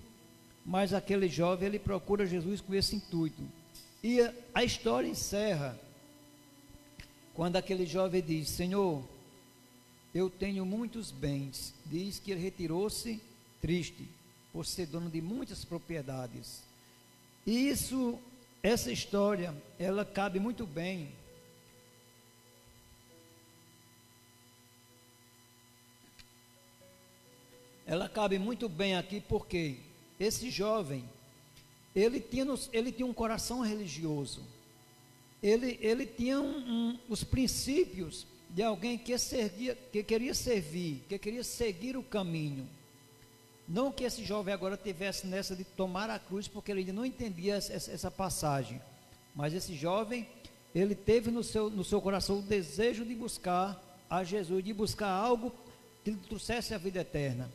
mas aquele jovem, ele procura Jesus com esse intuito. E a história encerra quando aquele jovem diz: Senhor, eu tenho muitos bens. Diz que ele retirou-se triste, por ser dono de muitas propriedades. E essa história, ela cabe muito bem. Ela cabe muito bem aqui, porque esse jovem, ele tinha um coração religioso. Ele tinha os princípios de alguém que queria servir, que queria seguir o caminho. Não que esse jovem agora tivesse nessa de tomar a cruz, porque ele ainda não entendia essa passagem. Mas esse jovem, ele teve no seu coração o desejo de buscar a Jesus, de buscar algo que lhe trouxesse a vida eterna.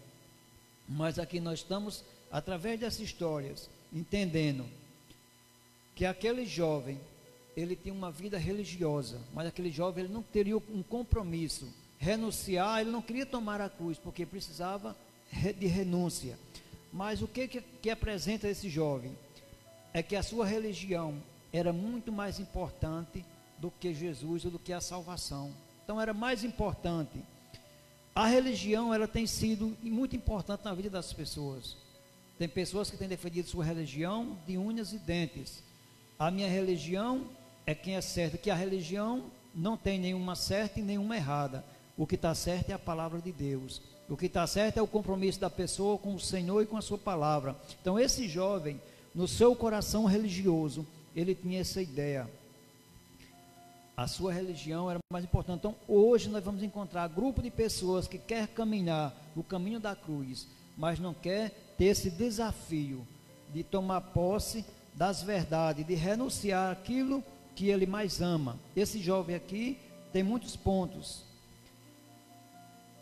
Mas aqui nós estamos, através dessas histórias, entendendo que aquele jovem, ele tinha uma vida religiosa, mas aquele jovem, ele não teria um compromisso, renunciar, ele não queria tomar a cruz, porque precisava de renúncia. Mas o que apresenta esse jovem? É que a sua religião era muito mais importante do que Jesus ou do que a salvação. Então era mais importante. A religião, ela tem sido muito importante na vida das pessoas. Tem pessoas que têm defendido sua religião de unhas e dentes. A minha religião é quem é certo, que a religião não tem nenhuma certa e nenhuma errada. O que está certo é a palavra de Deus. O que está certo é o compromisso da pessoa com o Senhor e com a sua palavra. Então esse jovem, no seu coração religioso, ele tinha essa ideia. A sua religião era mais importante. Então hoje nós vamos encontrar grupo de pessoas que quer caminhar o caminho da cruz, mas não quer ter esse desafio de tomar posse das verdades, de renunciar àquilo que ele mais ama. Esse jovem aqui tem muitos pontos.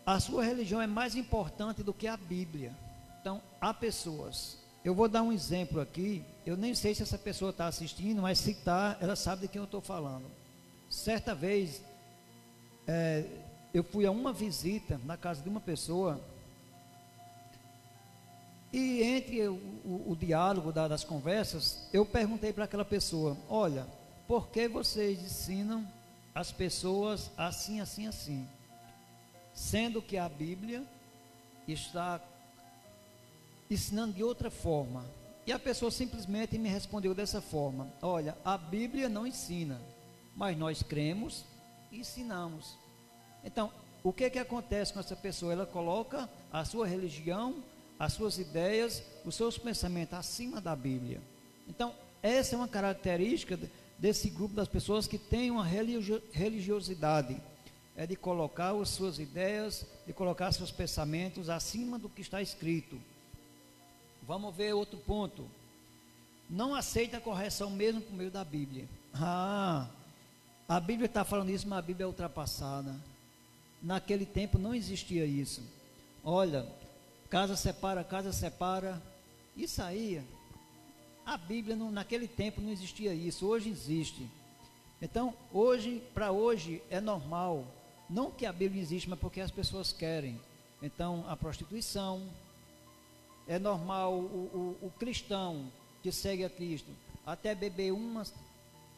A sua religião é mais importante do que a Bíblia. Então há pessoas, eu vou dar um exemplo aqui, eu nem sei se essa pessoa está assistindo, mas se está, ela sabe de quem eu estou falando. Certa vez, eu fui a uma visita na casa de uma pessoa, e entre o diálogo das conversas, eu perguntei para aquela pessoa: olha, por que vocês ensinam as pessoas assim, assim, assim? Sendo que a Bíblia está ensinando de outra forma. E a pessoa simplesmente me respondeu dessa forma: olha, a Bíblia não ensina, mas nós cremos e ensinamos. Então, o que acontece com essa pessoa? Ela coloca a sua religião, as suas ideias, os seus pensamentos acima da Bíblia. Então, essa é uma característica desse grupo das pessoas que tem uma religiosidade, é de colocar as suas ideias, de colocar seus pensamentos acima do que está escrito. Vamos ver outro ponto. Não aceita a correção mesmo por meio da Bíblia. A Bíblia está falando isso, mas a Bíblia é ultrapassada. Naquele tempo não existia isso. Olha, casa separa. Isso aí, a Bíblia naquele tempo não existia isso. Hoje existe. Então, para hoje é normal. Não que a Bíblia existe, mas porque as pessoas querem. Então, a prostituição, é normal o cristão que segue a Cristo, até beber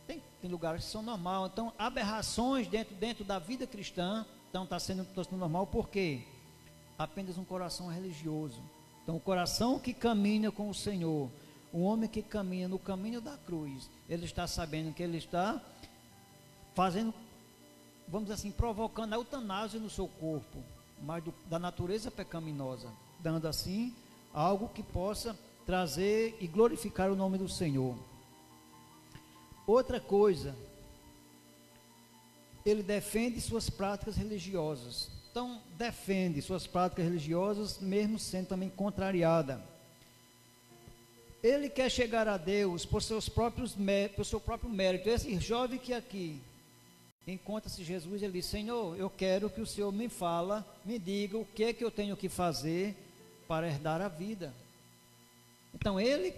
tem lugares que são normais. Então, aberrações dentro da vida cristã Então está sendo normal porque apenas um coração religioso. Então o coração que caminha com o Senhor, o homem que caminha no caminho da cruz, ele está sabendo que ele está fazendo, vamos dizer assim, provocando a eutanásia no seu corpo, mas da natureza pecaminosa, dando assim algo que possa trazer e glorificar o nome do Senhor. Outra coisa, ele defende suas práticas religiosas. Então, defende suas práticas religiosas, mesmo sendo também contrariada. Ele quer chegar a Deus por seu próprio mérito. Esse jovem que aqui encontra-se Jesus, ele diz: Senhor, eu quero que o Senhor me diga o que é que eu tenho que fazer para herdar a vida. Então, ele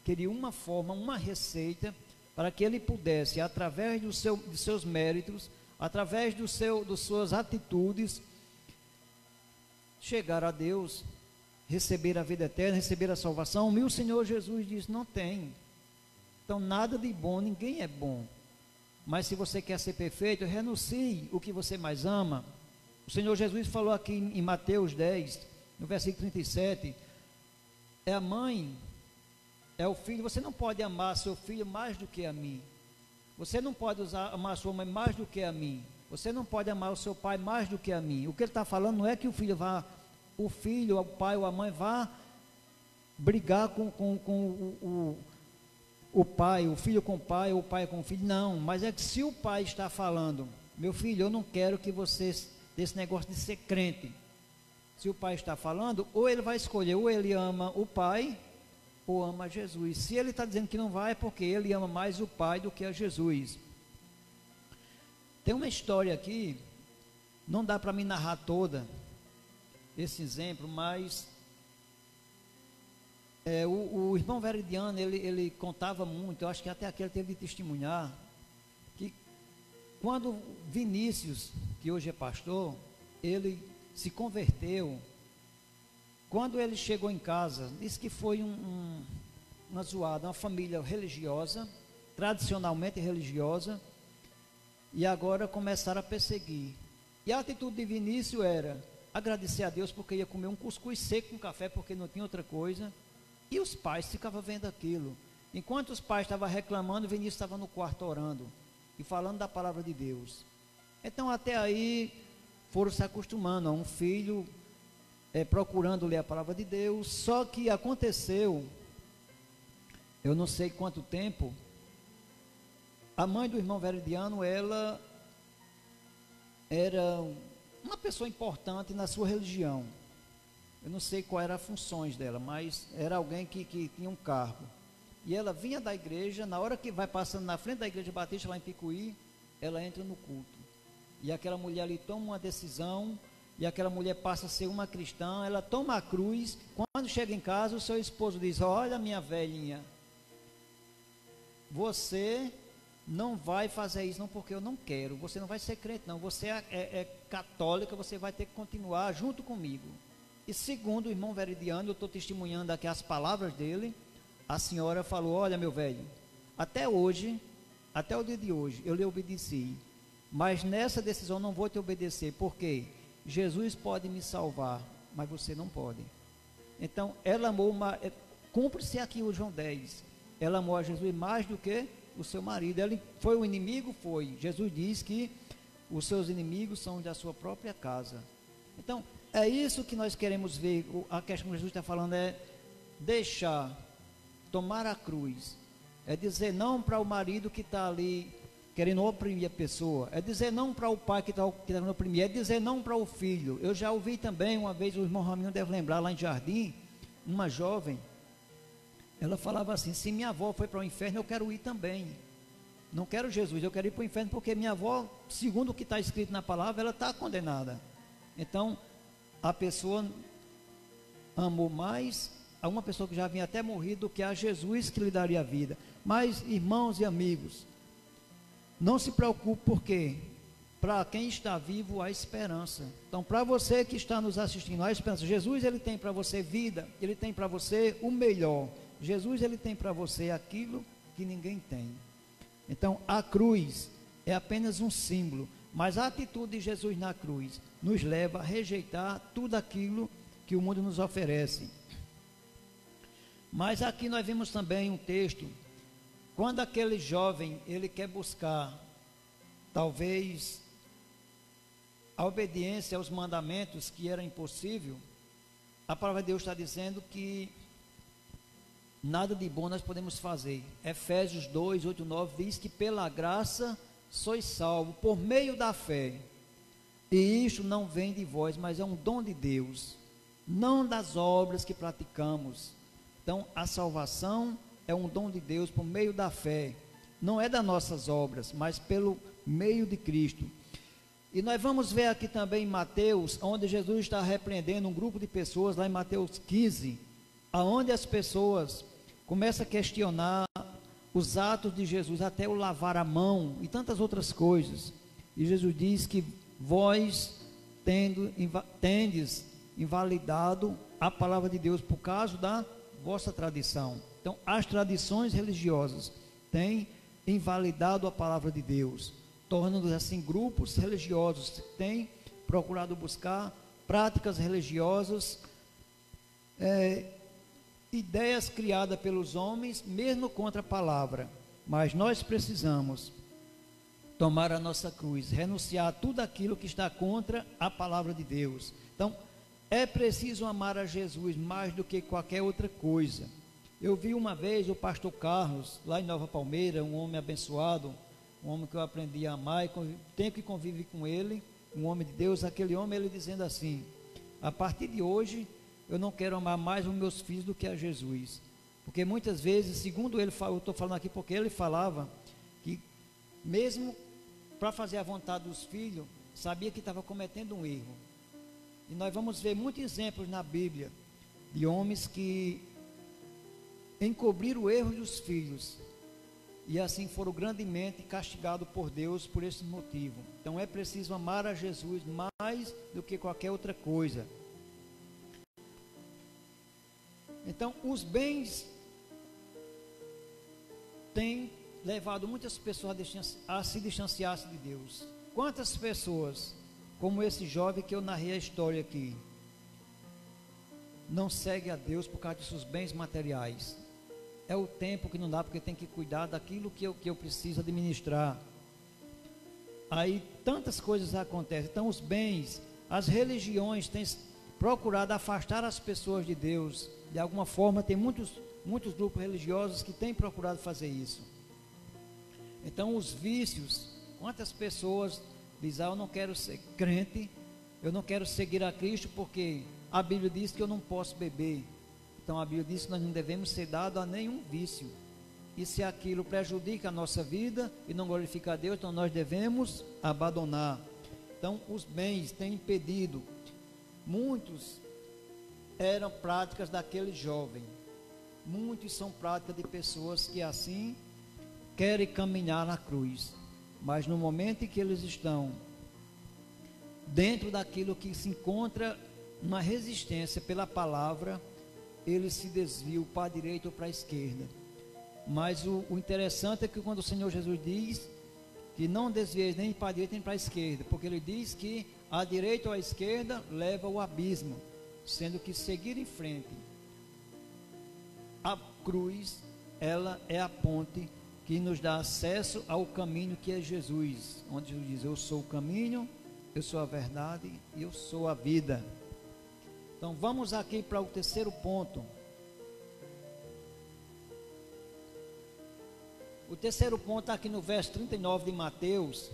queria uma forma, uma receita, para que ele pudesse, através dos seus méritos, através das suas atitudes, chegar a Deus, receber a vida eterna, receber a salvação. E o Senhor Jesus diz: não tem. Então nada de bom, ninguém é bom. Mas se você quer ser perfeito, renuncie o que você mais ama. O Senhor Jesus falou aqui em Mateus 10, no versículo 37, é a mãe, é o filho. Você não pode amar seu filho mais do que a mim. Você não pode amar a sua mãe mais do que a mim. Você não pode amar o seu pai mais do que a mim. O que ele está falando não é que o filho, o pai ou a mãe vá brigar com o pai, o filho com o pai, ou o pai com o filho. Não, mas é que se o pai está falando: meu filho, eu não quero que você, desse negócio de ser crente. Se o pai está falando, ou ele vai escolher, ou ele ama o pai, ou ama Jesus. Se ele está dizendo que não vai, é porque ele ama mais o pai do que a Jesus. Tem uma história aqui, não dá para me narrar toda esse exemplo, mas o irmão Veridiano, ele contava muito, eu acho que até aqui ele teve de testemunhar, que quando Vinícius, que hoje é pastor, ele se converteu, quando ele chegou em casa, disse que foi uma zoada, uma família religiosa, tradicionalmente religiosa, e agora começaram a perseguir. E a atitude de Vinícius era agradecer a Deus porque ia comer um cuscuz seco com café, porque não tinha outra coisa. E os pais ficavam vendo aquilo. Enquanto os pais estavam reclamando, Vinícius estava no quarto orando e falando da palavra de Deus. Então até aí foram se acostumando a um filho procurando ler a palavra de Deus. Só que aconteceu, eu não sei quanto tempo, a mãe do irmão Veridiano, ela era uma pessoa importante na sua religião. Eu não sei qual eram as funções dela, mas era alguém que tinha um cargo. E ela vinha da igreja, na hora que vai passando na frente da igreja batista lá em Picuí, ela entra no culto. E aquela mulher ali toma uma decisão, e aquela mulher passa a ser uma cristã, ela toma a cruz. Quando chega em casa, o seu esposo diz: olha, minha velhinha, você não vai fazer isso não, porque eu não quero. Você não vai ser crente não, você é católica, você vai ter que continuar junto comigo. E segundo o irmão Veridiano, eu estou testemunhando aqui as palavras dele, a senhora falou: olha, meu velho, até hoje, até o dia de hoje, eu lhe obedeci, mas nessa decisão eu não vou te obedecer, porque Jesus pode me salvar, mas você não pode. Então, ela amou cumpre-se aqui o João 10, ela amou a Jesus mais do que o seu marido. Ele foi o inimigo? Foi. Jesus diz que os seus inimigos são da sua própria casa. Então, é isso que nós queremos ver. A questão que Jesus está falando é deixar, tomar a cruz, é dizer não para o marido que está ali querendo oprimir a pessoa, é dizer não para o pai que está querendo oprimir, é dizer não para o filho. Eu já ouvi também, uma vez, o irmão Raminho deve lembrar, lá em Jardim, uma jovem, ela falava assim: se minha avó foi para o inferno, eu quero ir também. Não quero Jesus, eu quero ir para o inferno, porque minha avó, segundo o que está escrito na palavra, ela está condenada. Então, a pessoa amou mais a uma pessoa que já havia até morrido do que a Jesus que lhe daria a vida. Mas, irmãos e amigos, não se preocupe, porque para quem está vivo há esperança. Então, para você que está nos assistindo, há esperança. Jesus, ele tem para você vida, ele tem para você o melhor. Jesus, ele tem para você aquilo que ninguém tem. Então, a cruz é apenas um símbolo, Mas a atitude de Jesus na cruz nos leva a rejeitar tudo aquilo que o mundo nos oferece. Mas aqui nós vemos também um texto, quando aquele jovem, ele quer buscar, talvez, a obediência aos mandamentos, que era impossível, a palavra de Deus está dizendo que nada de bom nós podemos fazer. Efésios 2, 8, 9 diz que pela graça sois salvos por meio da fé. E isto não vem de vós, mas é um dom de Deus, não das obras que praticamos. Então, a salvação é um dom de Deus por meio da fé. Não é das nossas obras, mas pelo meio de Cristo. E nós vamos ver aqui também em Mateus, onde Jesus está repreendendo um grupo de pessoas, lá em Mateus 15, aonde as pessoas começam a questionar os atos de Jesus, até o lavar a mão e tantas outras coisas. E Jesus diz que vós tendes invalidado a palavra de Deus por causa da vossa tradição. Então, as tradições religiosas têm invalidado a palavra de Deus, tornando assim grupos religiosos que têm procurado buscar práticas religiosas, ideias criadas pelos homens, mesmo contra a palavra. Mas nós precisamos tomar a nossa cruz, renunciar a tudo aquilo que está contra a palavra de Deus. Então, é preciso amar a Jesus mais do que qualquer outra coisa. Eu vi uma vez o pastor Carlos, lá em Nova Palmeira, um homem abençoado, um homem que eu aprendi a amar, e tempo que convivi com ele, um homem de Deus, aquele homem, ele dizendo assim: a partir de hoje, eu não quero amar mais os meus filhos do que a Jesus. Porque muitas vezes, segundo ele, eu estou falando aqui porque ele falava que mesmo para fazer a vontade dos filhos, sabia que estava cometendo um erro. E nós vamos ver muitos exemplos na Bíblia de homens que encobriram o erro dos filhos e assim foram grandemente castigados por Deus por esse motivo. Então é preciso amar a Jesus mais do que qualquer outra coisa. Então os bens têm levado muitas pessoas a se distanciar-se de Deus. Quantas pessoas, como esse jovem que eu narrei a história aqui, não segue a Deus por causa de seus bens materiais? É o tempo que não dá, porque tem que cuidar daquilo que eu preciso administrar. Aí tantas coisas acontecem. Então os bens, as religiões têm procurado afastar as pessoas de Deus. De alguma forma tem muitos grupos religiosos que têm procurado fazer isso. Então os vícios, quantas pessoas dizem: eu não quero ser crente, eu não quero seguir a Cristo porque a Bíblia diz que eu não posso beber. Então a Bíblia diz que nós não devemos ser dados a nenhum vício. E se aquilo prejudica a nossa vida e não glorifica a Deus, então nós devemos abandonar. Então os bens têm impedido. Muitos eram práticas daquele jovem. Muitos são práticas de pessoas que assim querem caminhar na cruz. Mas no momento em que eles estão dentro daquilo que se encontra uma resistência pela palavra, eles se desviam para a direita ou para a esquerda. Mas o interessante é que quando o Senhor Jesus diz que não desvieis nem para a direita nem para a esquerda, porque ele diz que a direita ou a esquerda leva ao abismo, sendo que seguir em frente, a cruz, ela é a ponte que nos dá acesso ao caminho que é Jesus, onde Jesus diz: eu sou o caminho, eu sou a verdade e eu sou a vida. Então vamos aqui para o terceiro ponto. O terceiro ponto está aqui no verso 39 de Mateus,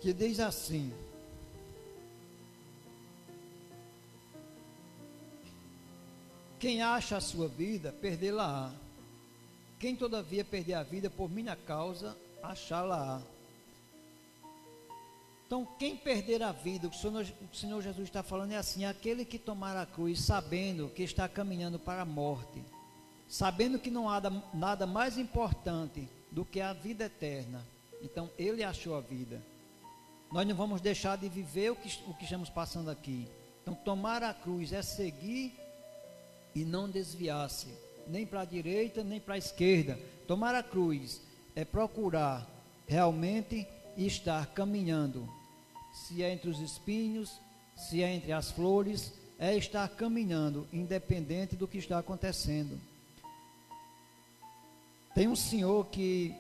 que diz assim: quem acha a sua vida, perdê-la-á. Quem todavia perder a vida por minha causa, achá-la-á. Então, quem perder a vida, o Senhor Jesus está falando é assim: aquele que tomar a cruz sabendo que está caminhando para a morte, sabendo que não há nada mais importante do que a vida eterna, então ele achou a vida. Nós não vamos deixar de viver o que estamos passando aqui. Então, tomar a cruz é seguir e não desviar-se, nem para a direita, nem para a esquerda. Tomar a cruz é procurar realmente estar caminhando. Se é entre os espinhos, se é entre as flores, é estar caminhando, independente do que está acontecendo. Tem um senhor que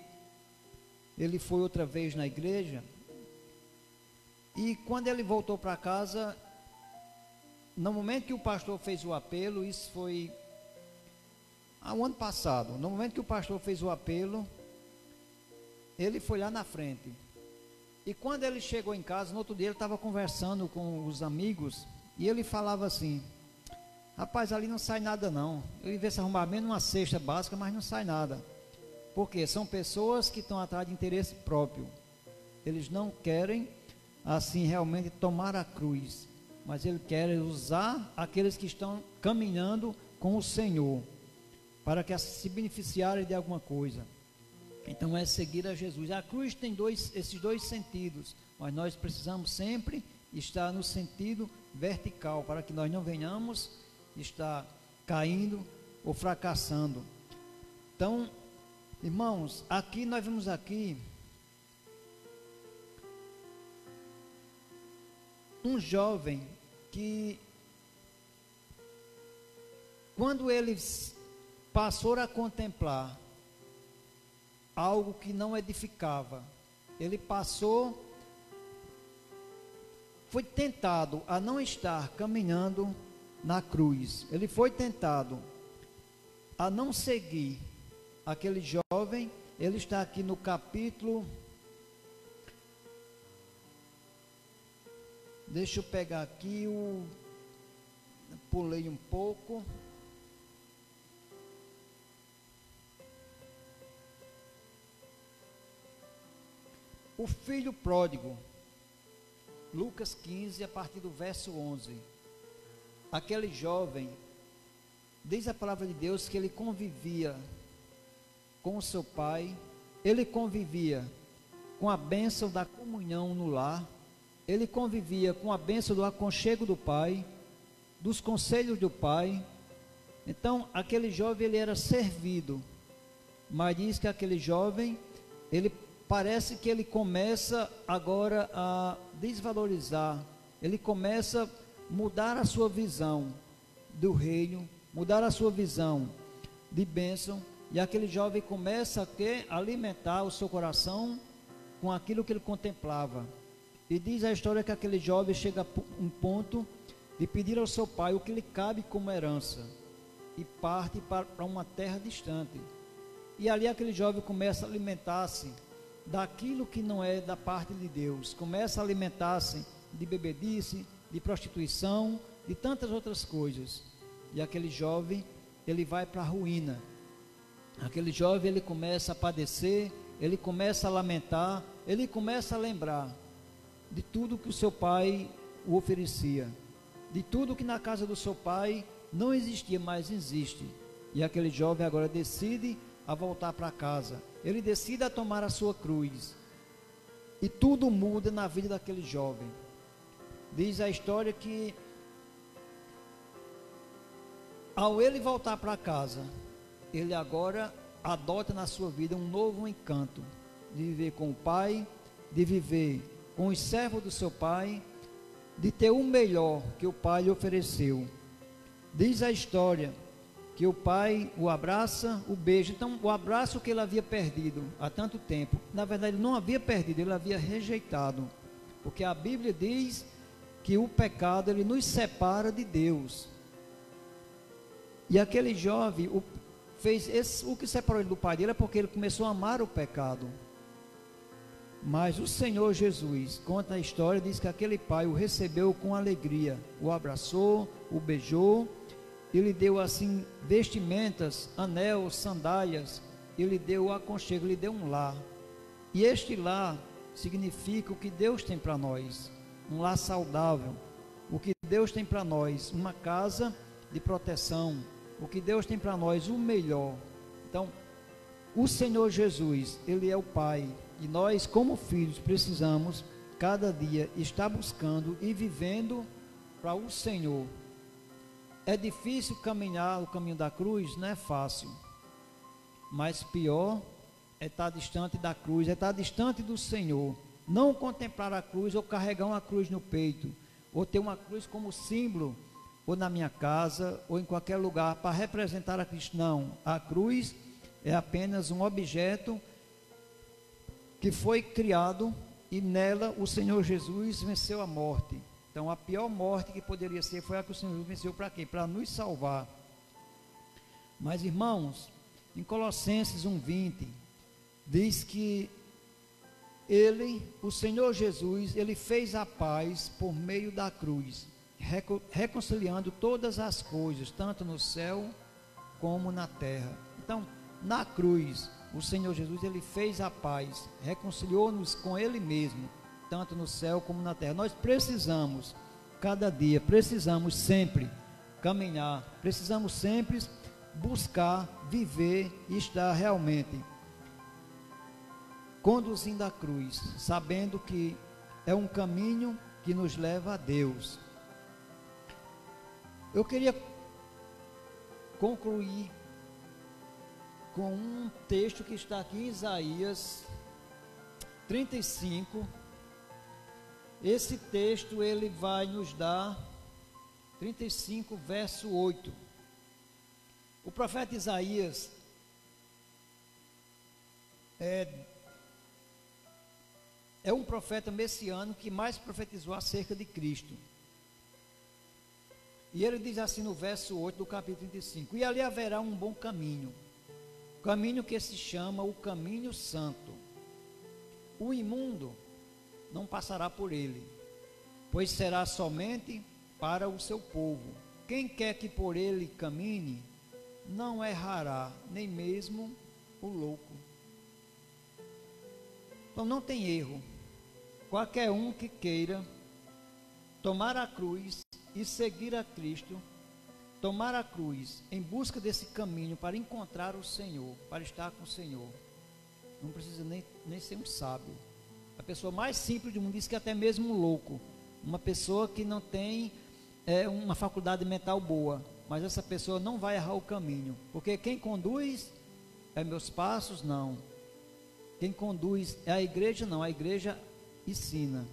ele foi outra vez na igreja, e quando ele voltou para casa, no momento que o pastor fez o apelo, isso foi o ano passado, no momento que o pastor fez o apelo, ele foi lá na frente. E quando ele chegou em casa, no outro dia ele estava conversando com os amigos, e ele falava assim: rapaz, ali não sai nada não. Eu ia ver se arrumar menos uma cesta básica, mas não sai nada. Porque são pessoas que estão atrás de interesse próprio. Eles não querem, assim, realmente tomar a cruz, mas eles querem usar aqueles que estão caminhando com o Senhor, para que se beneficiarem de alguma coisa. Então é seguir a Jesus. A cruz tem esses dois sentidos, mas nós precisamos sempre estar no sentido vertical, para que nós não venhamos estar caindo ou fracassando. Então, irmãos, aqui nós vemos aqui um jovem que, quando ele passou a contemplar algo que não edificava, ele foi tentado a não estar caminhando na cruz. Ele foi tentado a não seguir aquele jovem. Ele está aqui no capítulo, deixa eu pegar aqui, pulei um pouco. O filho pródigo, Lucas 15, a partir do verso 11. Aquele jovem, diz a palavra de Deus que ele convivia com o seu pai, ele convivia com a bênção da comunhão no lar, ele convivia com a bênção do aconchego do pai, dos conselhos do pai. Então, aquele jovem, ele era servido, mas diz que aquele jovem, parece que ele começa agora a desvalorizar, ele começa a mudar a sua visão do reino, mudar a sua visão de bênção, e aquele jovem começa a alimentar o seu coração com aquilo que ele contemplava. E diz a história que aquele jovem chega a um ponto de pedir ao seu pai o que lhe cabe como herança, e parte para uma terra distante. E ali aquele jovem começa a alimentar-se daquilo que não é da parte de Deus, começa a alimentar-se de bebedice, de prostituição, de tantas outras coisas. E aquele jovem, ele vai para a ruína. Aquele jovem, ele começa a padecer, ele começa a lamentar, ele começa a lembrar de tudo que o seu pai o oferecia, de tudo que na casa do seu pai não existia, mas existe. E aquele jovem agora decide a voltar para casa, ele decide a tomar a sua cruz, e tudo muda na vida daquele jovem. Diz a história que, ao ele voltar para casa, ele agora adota na sua vida um novo encanto, de viver com o pai, de viver com os servos do seu pai, de ter o melhor que o pai lhe ofereceu. Diz a história que o pai o abraça, o beija. Então, o abraço que ele havia perdido há tanto tempo, na verdade ele não havia perdido, ele havia rejeitado, porque a Bíblia diz que o pecado, ele nos separa de Deus. E aquele jovem o que separou ele do pai dele é porque ele começou a amar o pecado. Mas o Senhor Jesus conta a história, diz que aquele pai o recebeu com alegria, o abraçou, o beijou, e lhe deu assim vestimentas, anel, sandálias, e lhe deu o aconchego, lhe deu um lar. E este lar significa o que Deus tem para nós, um lar saudável. O que Deus tem para nós, uma casa de proteção. O que Deus tem para nós, o melhor. Então, o Senhor Jesus, Ele é o Pai, e nós, como filhos, precisamos cada dia estar buscando e vivendo para o Senhor. É difícil caminhar o caminho da cruz, não é fácil, mas pior é estar distante da cruz, é estar distante do Senhor. Não contemplar a cruz ou carregar uma cruz no peito, ou ter uma cruz como símbolo, ou na minha casa, ou em qualquer lugar, para representar a Cristo. Não, a cruz é apenas um objeto que foi criado e nela o Senhor Jesus venceu a morte. Então a pior morte que poderia ser foi a que o Senhor venceu para quê? Para nos salvar. Mas irmãos, em Colossenses 1:20, diz que ele, o Senhor Jesus, ele fez a paz por meio da cruz, reconciliando todas as coisas, tanto no céu como na terra. Então, na cruz, o Senhor Jesus, ele fez a paz, reconciliou-nos com ele mesmo, tanto no céu como na terra. Nós precisamos, cada dia, precisamos sempre caminhar, precisamos sempre buscar, viver e estar realmente conduzindo a cruz, sabendo que é um caminho que nos leva a Deus. Eu queria concluir com um texto que está aqui em Isaías 35. Esse texto ele vai nos dar 35 verso 8. O profeta Isaías é um profeta messiânico que mais profetizou acerca de Cristo. E ele diz assim no verso 8 do capítulo 35: e ali haverá um bom caminho, caminho que se chama o caminho santo. O imundo não passará por ele, pois será somente para o seu povo. Quem quer que por ele caminhe, não errará, nem mesmo o louco. Então não tem erro. Qualquer um que queira tomar a cruz e seguir a Cristo, tomar a cruz em busca desse caminho para encontrar o Senhor, para estar com o Senhor, não precisa nem ser um sábio. A pessoa mais simples do mundo, diz que até mesmo um louco, uma pessoa que não tem uma faculdade mental boa, mas essa pessoa não vai errar o caminho, porque quem conduz é meus passos? Não. Quem conduz é a igreja? Não, a igreja ensina.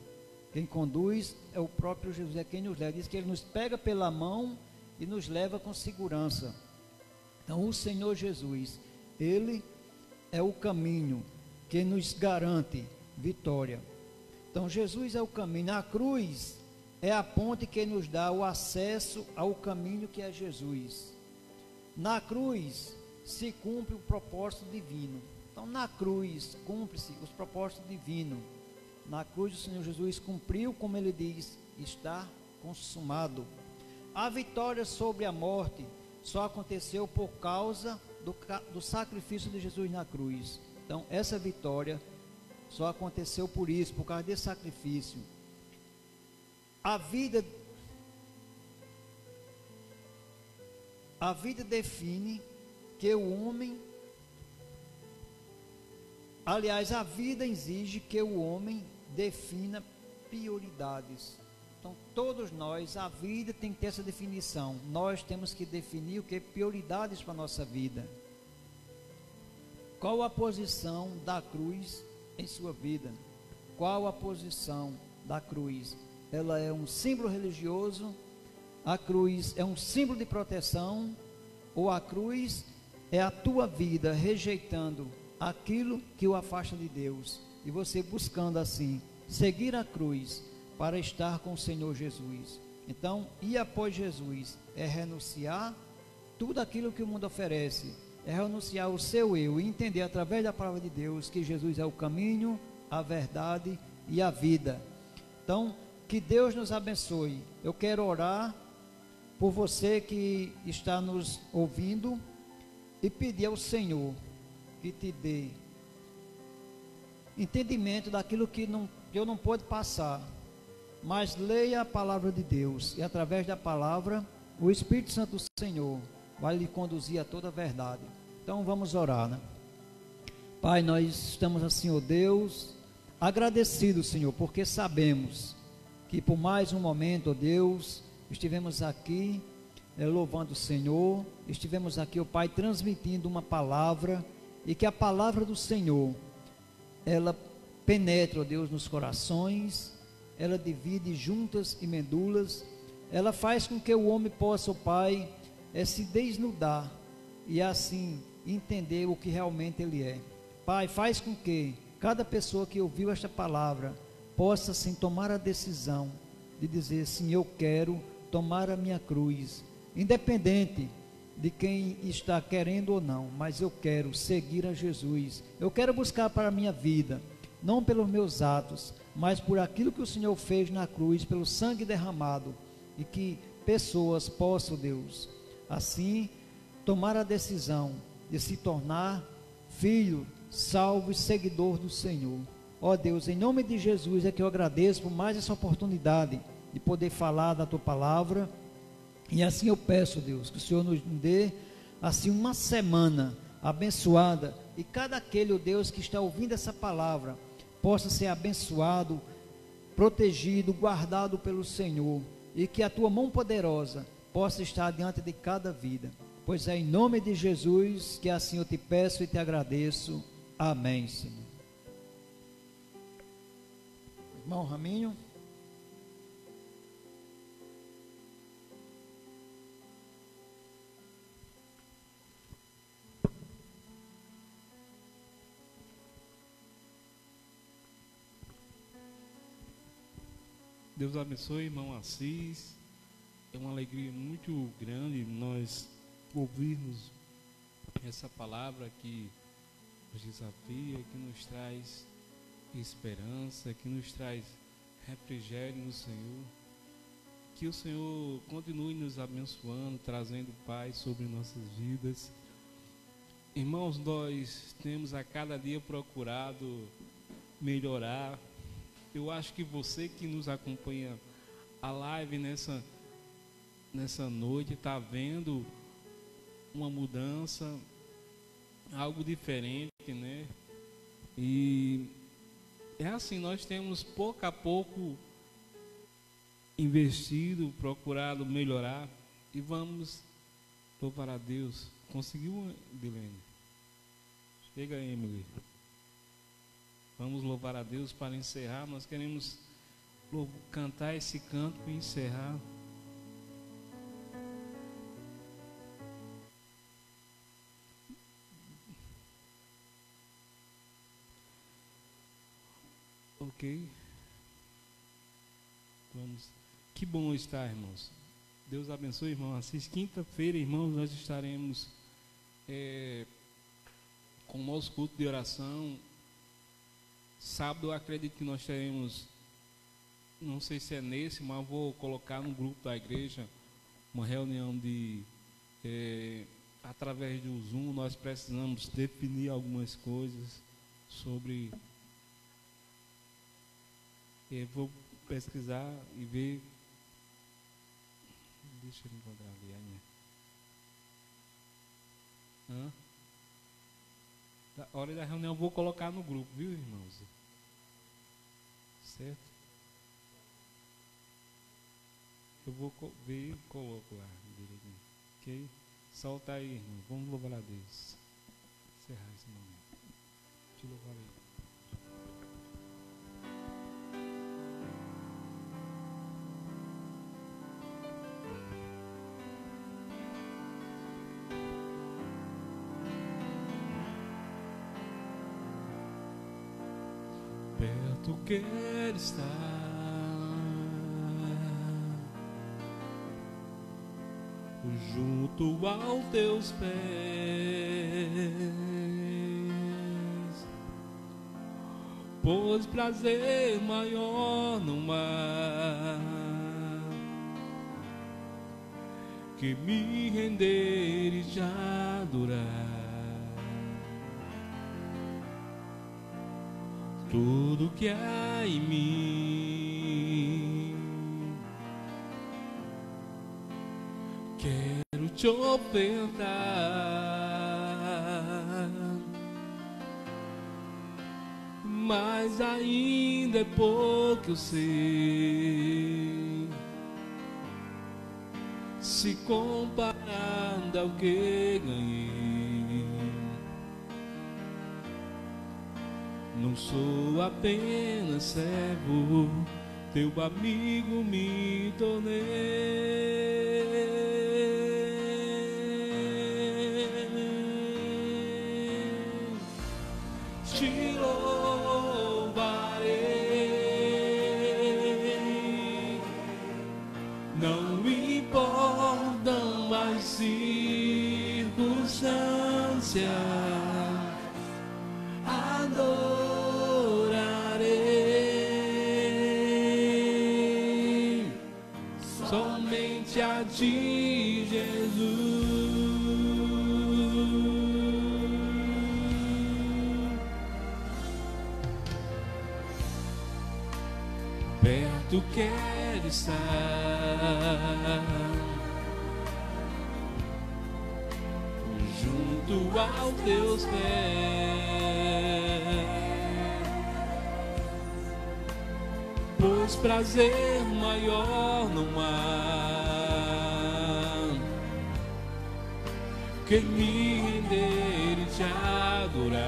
Quem conduz é o próprio Jesus, é quem nos leva. Diz que ele nos pega pela mão e nos leva com segurança. Então o Senhor Jesus, ele é o caminho que nos garante vitória. Então Jesus é o caminho. A cruz é a ponte que nos dá o acesso ao caminho que é Jesus. Na cruz se cumpre o propósito divino. Então na cruz cumpre-se os propósitos divinos. Na cruz o Senhor Jesus cumpriu, como ele diz, está consumado. A vitória sobre a morte só aconteceu por causa do sacrifício de Jesus na cruz. Então essa vitória só aconteceu por isso, por causa desse sacrifício. A vida define que o homem, aliás, a vida exige que o homem defina prioridades. Então todos nós, a vida tem que ter essa definição. Nós temos que definir o que é prioridades para a nossa vida. Qual a posição da cruz em sua vida? Qual a posição da cruz? Ela é um símbolo religioso? A cruz é um símbolo de proteção? Ou a cruz é a tua vida rejeitando aquilo que o afasta de Deus, e você buscando assim seguir a cruz para estar com o Senhor Jesus? Então, ir após Jesus é renunciar tudo aquilo que o mundo oferece, é renunciar o seu eu e entender através da palavra de Deus que Jesus é o caminho, a verdade e a vida. Então, que Deus nos abençoe. Eu quero orar por você que está nos ouvindo e pedir ao Senhor que te dê entendimento daquilo que eu não pude passar, mas leia a palavra de Deus, e através da palavra o Espírito Santo do Senhor vai lhe conduzir a toda a verdade. Então vamos orar, né? Pai, nós estamos assim, ó Deus, agradecidos, Senhor, porque sabemos que por mais um momento, ó Deus, estivemos aqui louvando o Senhor, estivemos aqui, ó Pai, transmitindo uma palavra, e que a palavra do Senhor, ela penetra, ó Deus, nos corações, ela divide juntas e medulas, ela faz com que o homem possa, ó Pai, se desnudar e assim entender o que realmente ele é. Pai, faz com que cada pessoa que ouviu esta palavra possa sim tomar a decisão de dizer, sim, eu quero tomar a minha cruz, independente de quem está querendo ou não, mas eu quero seguir a Jesus, eu quero buscar para a minha vida, não pelos meus atos, mas por aquilo que o Senhor fez na cruz, pelo sangue derramado, e que pessoas possam, Deus, assim, tomar a decisão de se tornar filho, salvo e seguidor do Senhor. Ó Deus, em nome de Jesus é que eu agradeço por mais essa oportunidade de poder falar da Tua palavra, e assim eu peço, Deus, que o Senhor nos dê, assim, uma semana abençoada, e cada aquele, ó Deus, que está ouvindo essa palavra, possa ser abençoado, protegido, guardado pelo Senhor, e que a Tua mão poderosa possa estar diante de cada vida, pois é em nome de Jesus que assim eu te peço e te agradeço. Amém, Senhor. Irmão Raminho. Deus abençoe, irmão Assis. É uma alegria muito grande nós ouvirmos essa palavra que nos desafia, que nos traz esperança, que nos traz refrigério no Senhor. Que o Senhor continue nos abençoando, trazendo paz sobre nossas vidas. Irmãos, nós temos a cada dia procurado melhorar. Eu acho que você que nos acompanha a live nessa noite está vendo uma mudança, algo diferente, né? E é assim, nós temos pouco a pouco investido, procurado melhorar e vamos louvar a Deus. Conseguiu, Dilene? Chega aí, Emily. Vamos louvar a Deus para encerrar. Nós queremos cantar esse canto e encerrar. Ok? Vamos. Que bom estar, irmãos. Deus abençoe, irmão Assis. Quinta-feira, irmãos, nós estaremos com o nosso culto de oração. Sábado eu acredito que nós teremos, não sei se é nesse, mas vou colocar no grupo da igreja uma reunião de através do Zoom. Nós precisamos definir algumas coisas sobre. Vou pesquisar e ver. Deixa eu encontrar ali a minha. Da hora da reunião eu vou colocar no grupo, viu, irmãos? Certo? Eu vou ver e coloco lá direitinho. Ok? Solta aí, irmão. Vamos louvar a Deus. Encerrar esse momento. Te louvar aí. Perto quero estar, junto aos teus pés, pois prazer maior não há que me render e te adorar. Tudo que há em mim quero te ofertar, mas ainda é pouco eu sei, se comparando ao que ganhei. Não sou apenas servo, teu amigo me tornei. Te louvarei, não importam as circunstâncias, adorarei somente a ti, Jesus. Perto quero estar, junto aos teus pés, pois prazer maior não há que me render e te adorar.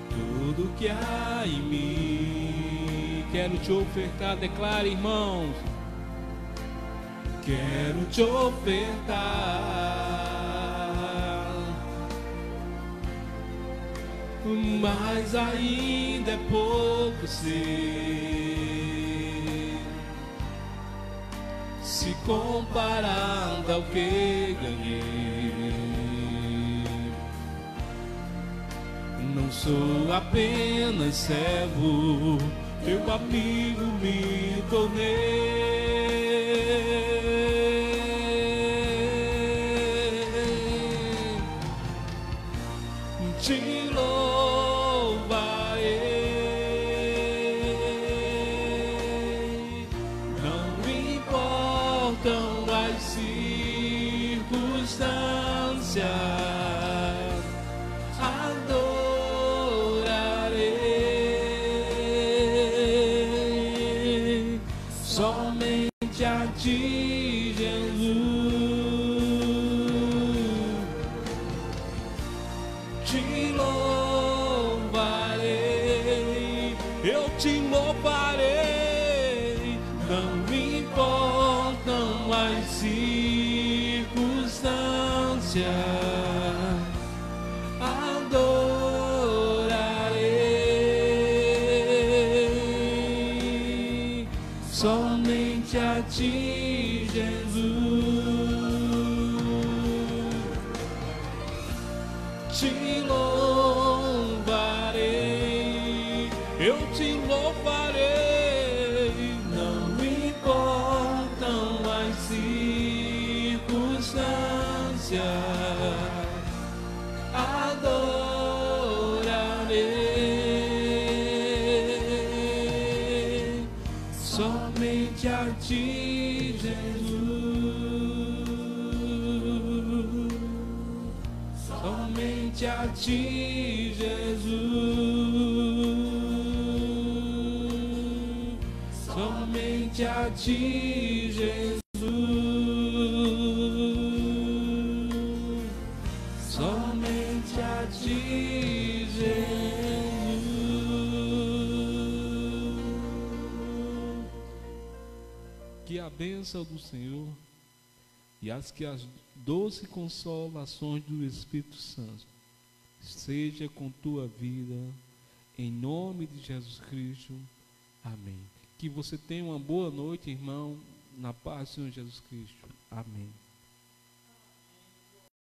Tudo que há em mim quero te ofertar. Declare, irmãos, quero te ofertar. Mas ainda é pouco, sei, se comparado ao que ganhei. Não sou apenas servo, teu amigo me tornei. Te louvarei, não importam as circunstâncias, adorarei somente a ti, Jesus. Te louvarei, eu te louvarei, não importam as circunstâncias, adorarei somente a ti, Jesus. Te louvarei, eu te louvarei, não importam as circunstâncias, adorarei somente a ti, Jesus. Somente a ti, Jesus. Somente a ti, Jesus. Somente a ti, Jesus. Que a bênção do Senhor e as doces consolações do Espírito Santo seja com tua vida, em nome de Jesus Cristo. Amém. Que você tenha uma boa noite, irmão, na paz do Senhor Jesus Cristo. Amém.